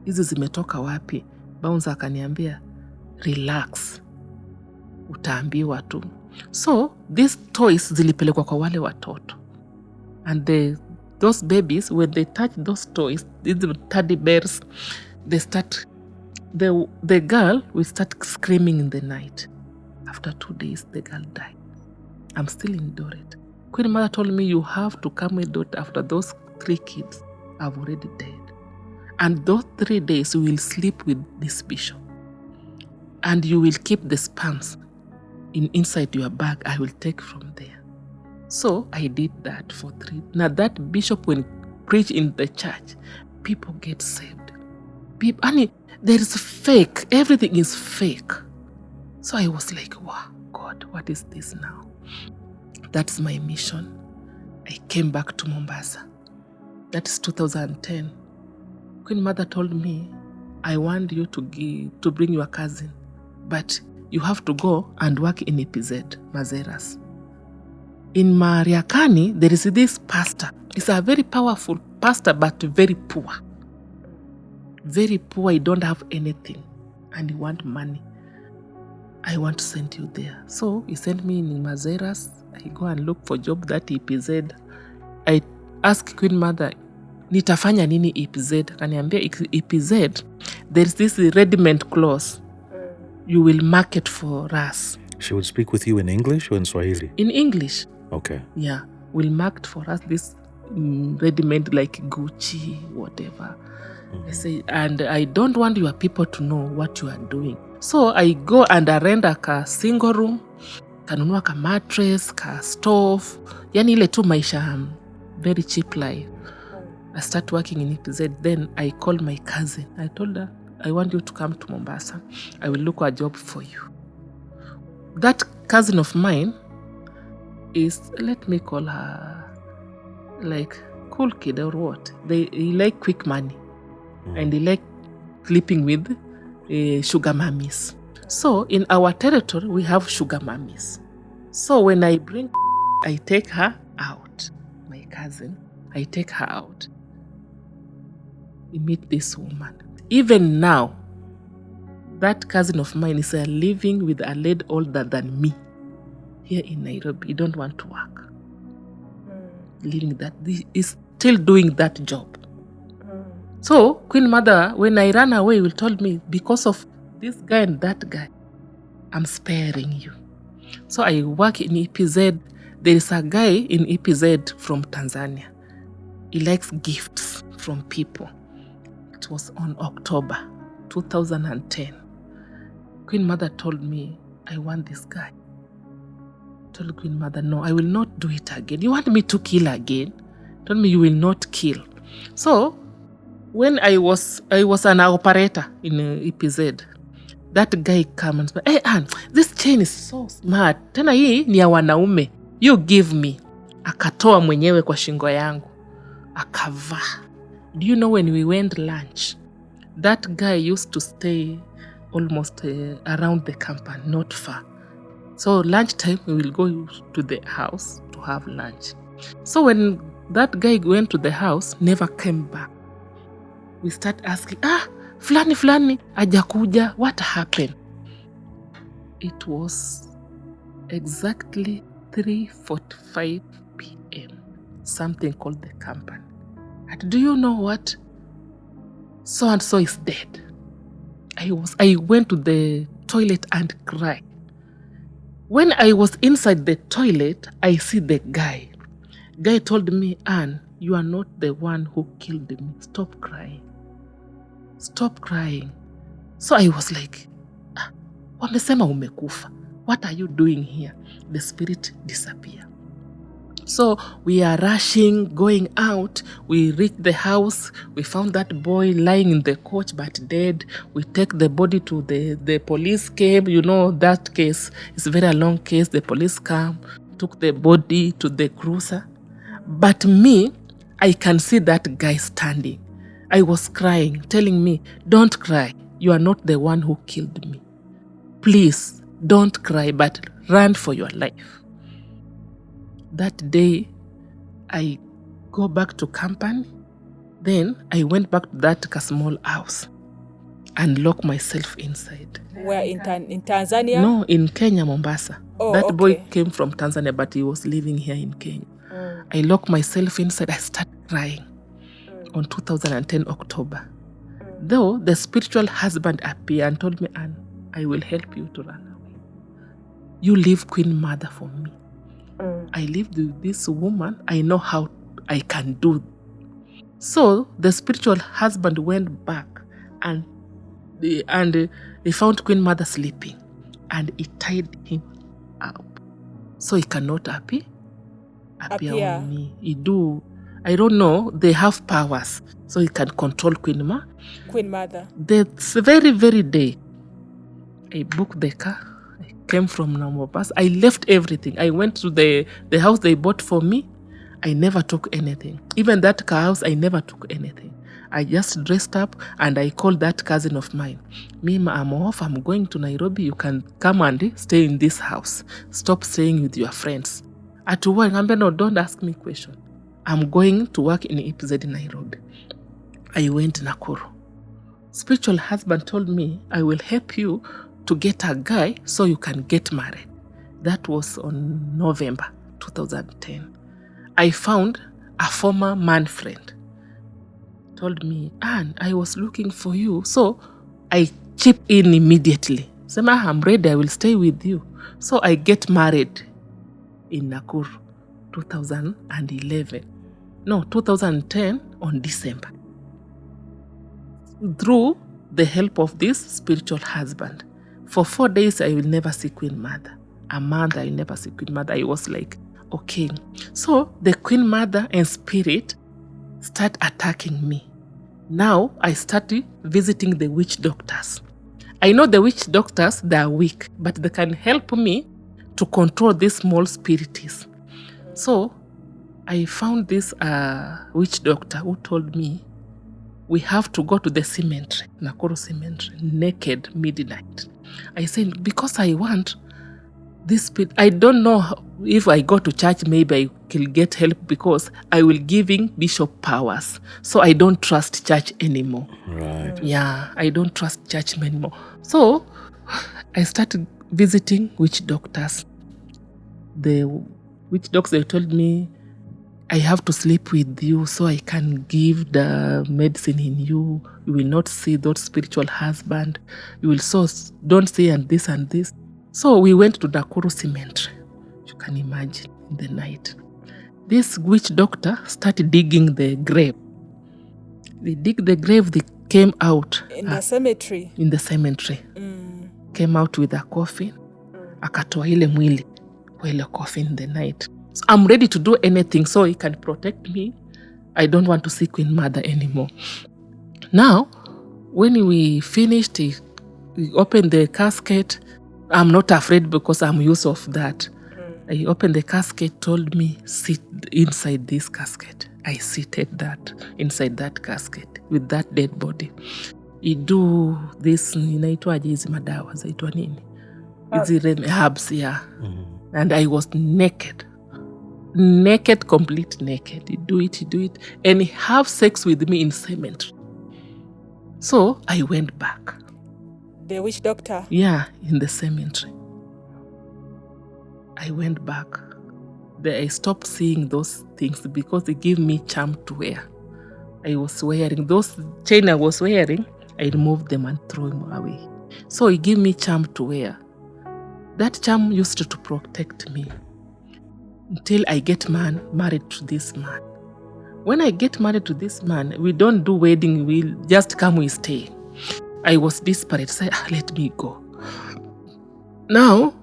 hizi zimetoka wapi? Bouncer akaniambia, relax, utaambiwa tu. So these toys zilipelekwa kwa wale watoto. And those babies, when they touch those toys, these teddy bears, they start, the girl will start screaming in the night. After 2 days, the girl died. I'm still in Doret. Queen Mother told me, you have to come with Doret after those 3 kids have already died. And those 3 days, you will sleep with this bishop. And you will keep the sperms inside your bag. I will take from there. So I did that for 3. Now that bishop, when preach in the church, people get saved. I mean, there is fake. Everything is fake. So I was like, wow, God, what is this now? That's my mission. I came back to Mombasa. That is 2010. Queen Mother told me, I want you to bring your cousin, but you have to go and work in EPZ, Mazeras. In Mariakani, there is this pastor. He's a very powerful pastor, but very poor. Very poor, he don't have anything, and he want money. I want to send you there. So he sent me in Mazeras. I go and look for job that EPZ. I ask Queen Mother, nitafanya nini EPZ? Kaniambia EPZ, there is this ready-made clothes. You will market for us. She would speak with you in English or in Swahili? In English. Okay. Yeah. Will market for us this ready-made like Gucci, whatever. I say, and I don't want your people to know what you are doing. So I go and I rent a single room, kanunua ka mattress, ka stove, yani ile tu maisha, very cheap life. I start working in EPZ. Then I called my cousin. I told her, I want you to come to Mombasa. I will look for a job for you. That cousin of mine is, let me call her, like cool kid or what. He like quick money. And they like sleeping with sugar mummies. So in our territory, we have sugar mummies. So when I take her out, my cousin, I take her out. We meet this woman. Even now, that cousin of mine is living with a lady older than me here in Nairobi. He don't want to work. Living that, he's still doing that job. So, Queen Mother, when I ran away, will told me, because of this guy and that guy, I'm sparing you. So I work in EPZ. There is a guy in EPZ from Tanzania. He likes gifts from people. It was on October 2010. Queen Mother told me, I want this guy. Told Queen Mother, no, I will not do it again. You want me to kill again? Told me, you will not kill. So, when I was an operator in EPZ, that guy came and said, hey Ann, this chain is so smart. Tena hii ni ya wanaume. You give me. Akatoa mwenyewe kwa shingo yangu. Akavaa. Do you know when we went lunch, that guy used to stay almost around the company, not far. So lunchtime, we will go to the house to have lunch. So when that guy went to the house, never came back. We start asking, fulani, hajakuja, what happened? It was exactly 3:45 p.m. Something called the company. And do you know what? So-and-so is dead. I went to the toilet and cried. When I was inside the toilet, I see the guy. Guy told me, Ann, you are not the one who killed me. Stop crying. Stop crying. So I was like, wamesema umekufa. What are you doing here? The spirit disappeared. So we are rushing, going out. We reached the house. We found that boy lying in the couch but dead. We take the body to the police came. You know, that case is a very long case. The police came, took the body to the cruiser. But me, I can see that guy standing. I was crying, telling me, don't cry. you are not the one who killed me. Please don't cry, but run for your life. That day, I go back to company. Then I went back to that small house and locked myself inside. Where in Tanzania? No, in Kenya, Mombasa. Oh, that boy okay. came from Tanzania, but he was living here in Kenya. I locked myself inside. I started crying on 2010 October. Though the spiritual husband appeared and told me, Anne, I will help you to run away. You leave Queen Mother for me. I lived with this woman. I know how I can do. So the spiritual husband went back and he found Queen Mother sleeping, and he tied him up so he cannot appear on me. I don't know, they have powers, so he can control Queen Mother. That's very, very day. I booked the car. I came from Mombasa. I left everything. I went to the house they bought for me. I never took anything. Even that car house, I never took anything. I just dressed up and I called that cousin of mine. I'm off. I'm going to Nairobi. You can come and stay in this house. Stop staying with your friends. At work, no, don't ask me question. I'm going to work in EPZ in Nairobi. I went to Nakuru. Spiritual husband told me, I will help you to get a guy so you can get married. That was on November 2010. I found a former man friend. Told me, Anne, I was looking for you. So I chip in immediately. Said, I'm ready, I will stay with you. So I get married in Nakuru, 2010 on December. Through the help of this spiritual husband. For 4 days, I will never see Queen Mother. A month, I will never see Queen Mother. I was like, okay. So the Queen Mother and spirit start attacking me. Now I started visiting the witch doctors. I know the witch doctors, they are weak, but they can help me to control these small spirits. So I found this witch doctor who told me, we have to go to the cemetery, Nakuru cemetery, naked midnight. I said, because I want this spirit. I don't know if I go to church, maybe I will get help because I will giving bishop powers. So I don't trust church anymore. Right. Yeah, I don't trust church anymore. So I started visiting witch doctors. The witch doctors, they told me, I have to sleep with you so I can give the medicine in you. You will not see that spiritual husband. You will don't say and this and this. So we went to Nakuru cemetery. You can imagine, in the night. This witch doctor started digging the grave. They dig the grave, they came out. In the cemetery? In the cemetery. Came out with a coffin. Akatoa ile mwili kwa ile coffin in the night. So I'm ready to do anything so he can protect me. I don't want to see Queen Mother anymore. Now, when we finished, we opened the casket. I'm not afraid because I'm used of that. I opened the casket, told me, sit inside this casket. I seated that inside that casket with that dead body. I do this, inaitwaje hizi madawa, zaitwa nini? Hizi herbs, yeah. And I was naked, complete naked. He do it. And he have sex with me in cemetery. So I went back. The witch doctor? Yeah, in the cemetery. I went back. I stopped seeing those things because they gave me charm to wear. I was wearing those chain I was wearing. I removed them and threw them away. So he gave me charm to wear. That charm used to protect me until I get married to this man. When I get married to this man, we don't do wedding. We just come, we stay. I was desperate. Say, let me go. Now,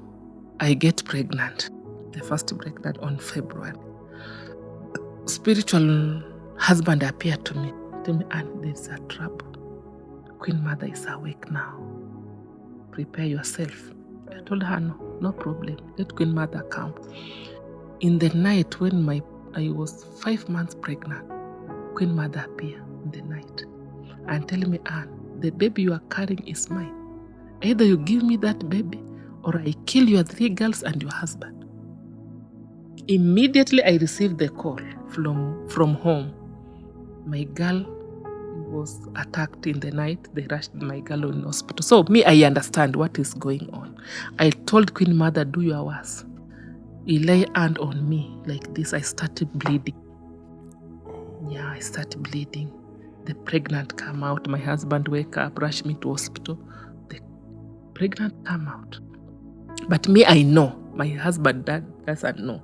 I get pregnant. The first pregnant on February. Spiritual husband appeared to me. Tell me, Anne, there's a trouble. Queen Mother is awake now. Prepare yourself. I told her, no problem. Let Queen Mother come. In the night when I was 5 months pregnant, Queen Mother appeared in the night and tell me, Anne, the baby you are carrying is mine. Either you give me that baby or I kill your 3 girls and your husband. Immediately I received the call from home. My girl was attacked in the night. They rushed my girl in hospital. So me, I understand what is going on. I told Queen Mother, do your worst. He lay hand on me like this. I started bleeding. Yeah, I started bleeding. The pregnant come out. My husband wake up, rush me to hospital. The pregnant come out. But me, I know. My husband doesn't know.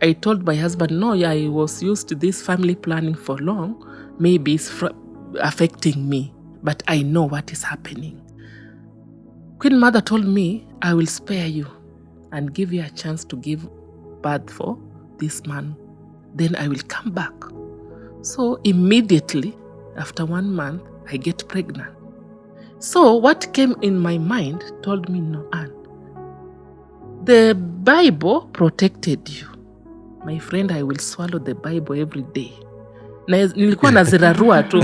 I told my husband, no, yeah, I was used to this family planning for long. Maybe it's affecting me. But I know what is happening. Queen Mother told me, I will spare you and give you a chance to give birth for this man. Then I will come back. So immediately, after 1 month, I get pregnant. So what came in my mind told me, no, Anne, the Bible protected you. My friend, I will swallow the Bible every day. Nilikuwa nazirarua tu.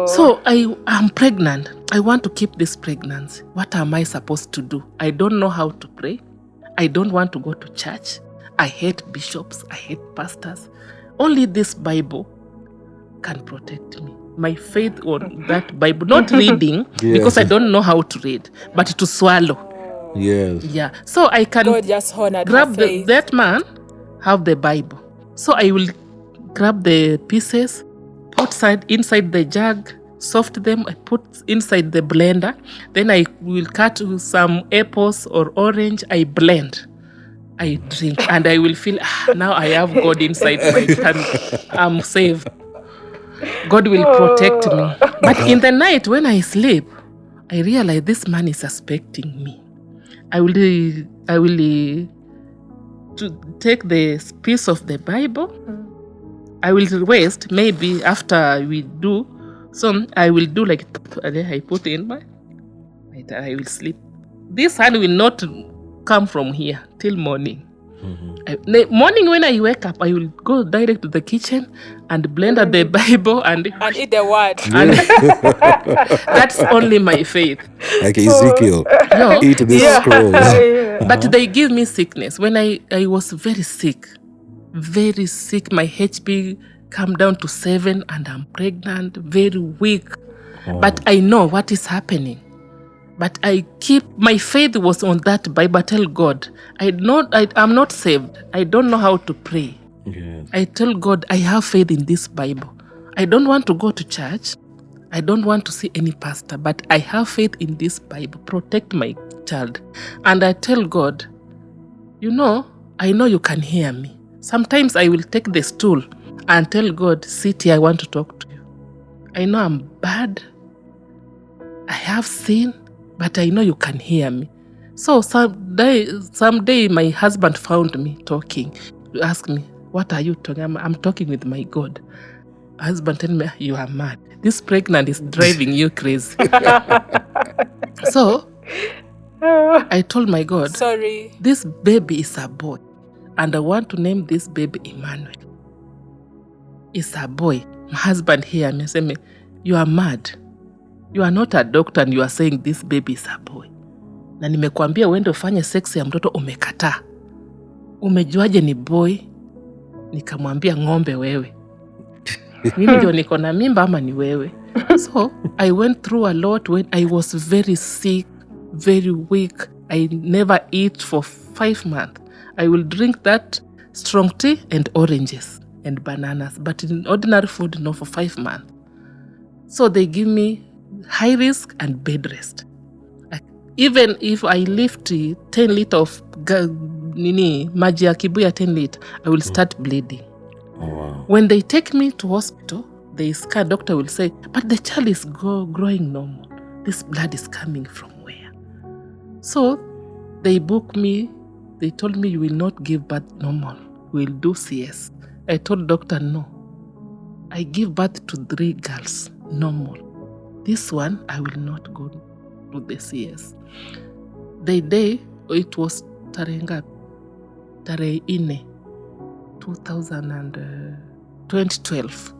So I'm pregnant. I want to keep this pregnancy. What am I supposed to do? I don't know how to pray. I don't want to go to church. I hate bishops. I hate pastors. Only this Bible can protect me. My faith on that Bible, not reading, because I don't know how to read, but to swallow. Yes. Yeah. So I can God just honored grab her faith. that man, have the Bible. So I will grab the pieces, put inside the jug, soft them, I put inside the blender. Then I will cut some apples or orange. I blend. I drink and I will feel, now I have God inside my tummy. I'm saved. God will protect me. But in the night when I sleep, I realize this man is suspecting me. I will to take the piece of the Bible. I will waste, maybe after we do. So I will do like, I put in my, I will sleep. This hand will not come from here till morning. The morning when I wake up, I will go direct to the kitchen and blend the Bible and eat the word. And that's only my faith. Like Ezekiel, eat this scroll. But they give me sickness. When I was very sick, my HP come down to 7 and I'm pregnant, very weak. But I know what is happening. But my faith was on that Bible. I tell God, I'm not saved. I don't know how to pray. Yes. I tell God, I have faith in this Bible. I don't want to go to church. I don't want to see any pastor, but I have faith in this Bible. Protect my child. And I tell God, I know you can hear me. Sometimes I will take the stool and tell God, sit here, I want to talk to you. I know I'm bad. I have sin. But I know you can hear me. So someday my husband found me talking. He asked me, what are you talking? I'm talking with my God. My husband told me, you are mad. This pregnant is driving you crazy. So I told my God, sorry, this baby is a boy. And I want to name this baby Emmanuel. It's a boy. My husband hear me say me, you are mad. You are not a doctor and you are saying this baby is a boy. Na nimekuambia uende ufanye sex ya mtoto umekataa. Umejuaje ni boy? Nikamwambia ng'ombe wewe. Mimi ndio niko na mimba ama ni wewe? So I went through a lot when I was very sick, very weak. I never eat for 5 months. I will drink that strong tea and oranges and bananas, but in ordinary food, no, for 5 months. So they give me high risk and bed rest. Even if I lift 10 liters of maji ya kibuya 10 liters, I will start bleeding. Oh, wow. When they take me to hospital, the scan doctor will say, but the child is growing normal. This blood is coming from where? So they booked me. They told me you will not give birth normal. We'll do CS. I told doctor no. I give birth to 3 girls normal. This one, I will not go to the CS. The day, it was tarehe 4, 2012,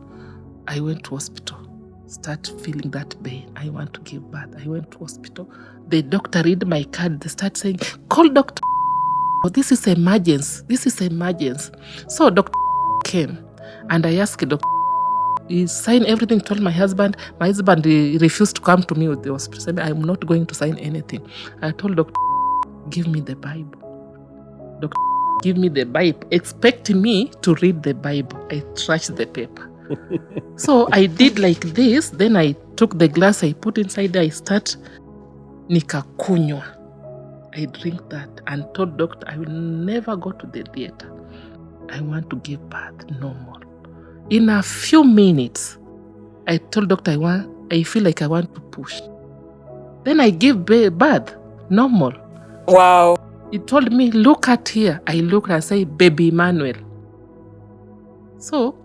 I went to hospital. start feeling that pain. I want to give birth. I went to hospital. The doctor read my card. They start saying, call Dr. This is emergency. This is emergency. So Dr. came and I asked Dr. He signed everything, told my husband. My husband refused to come to me with the hospital. Said, I'm not going to sign anything. I told Dr. give me the Bible. Dr. give me the Bible. Expect me to read the Bible. I trashed the paper. So I did like this. Then I took the glass, I put inside there, I start nikakunywa. I drink that and told doctor I will never go to the theater. I want to give birth normal. In a few minutes, I told doctor I feel like I want to push. Then I give birth normal. Wow. He told me, look at here. I looked and say, baby Emmanuel. So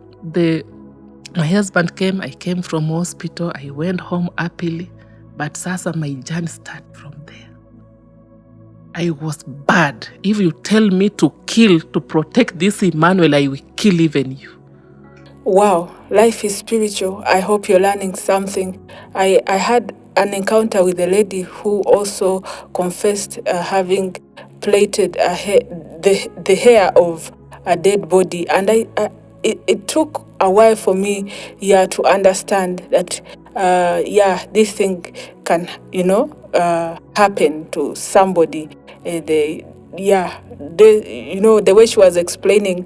my husband came, I came from hospital, I went home happily, but sasa my journey started from there. I was bad. If you tell me to kill, to protect this Emmanuel, I will kill even you. Wow, life is spiritual. I hope you're learning something. I had an encounter with a lady who also confessed having plaited the hair of a dead body, and it took a while for me to understand that this thing can happen to somebody. The way she was explaining,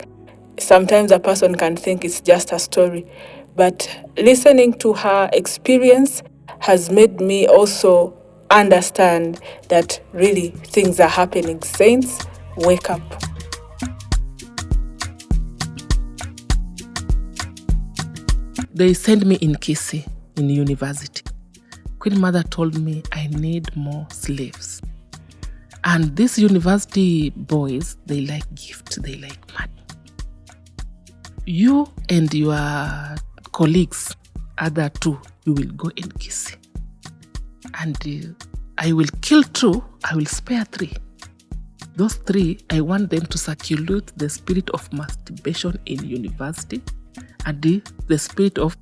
sometimes a person can think it's just a story, but listening to her experience has made me also understand that really things are happening. Saints, wake up. They sent me in Kisii in university. Queen Mother told me I need more slaves. And these university boys, they like gifts, they like money. You and your colleagues, other two, you will go in Kisii. And I will kill 2, I will spare 3. Those 3, I want them to circulate the spirit of masturbation in university and the spirit of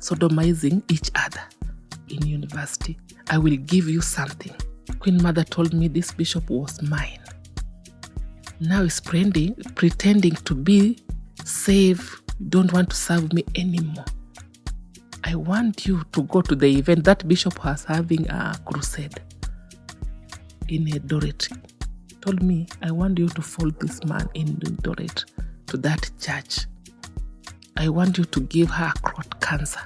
sodomizing each other in university. I will give you something. Queen Mother told me this bishop was mine. Now he's pretending to be safe, don't want to serve me anymore. I want you to go to the event. That bishop was having a crusade in a dormitory. Told me, I want you to follow this man in the dormitory to that church. I want you to give her throat cancer.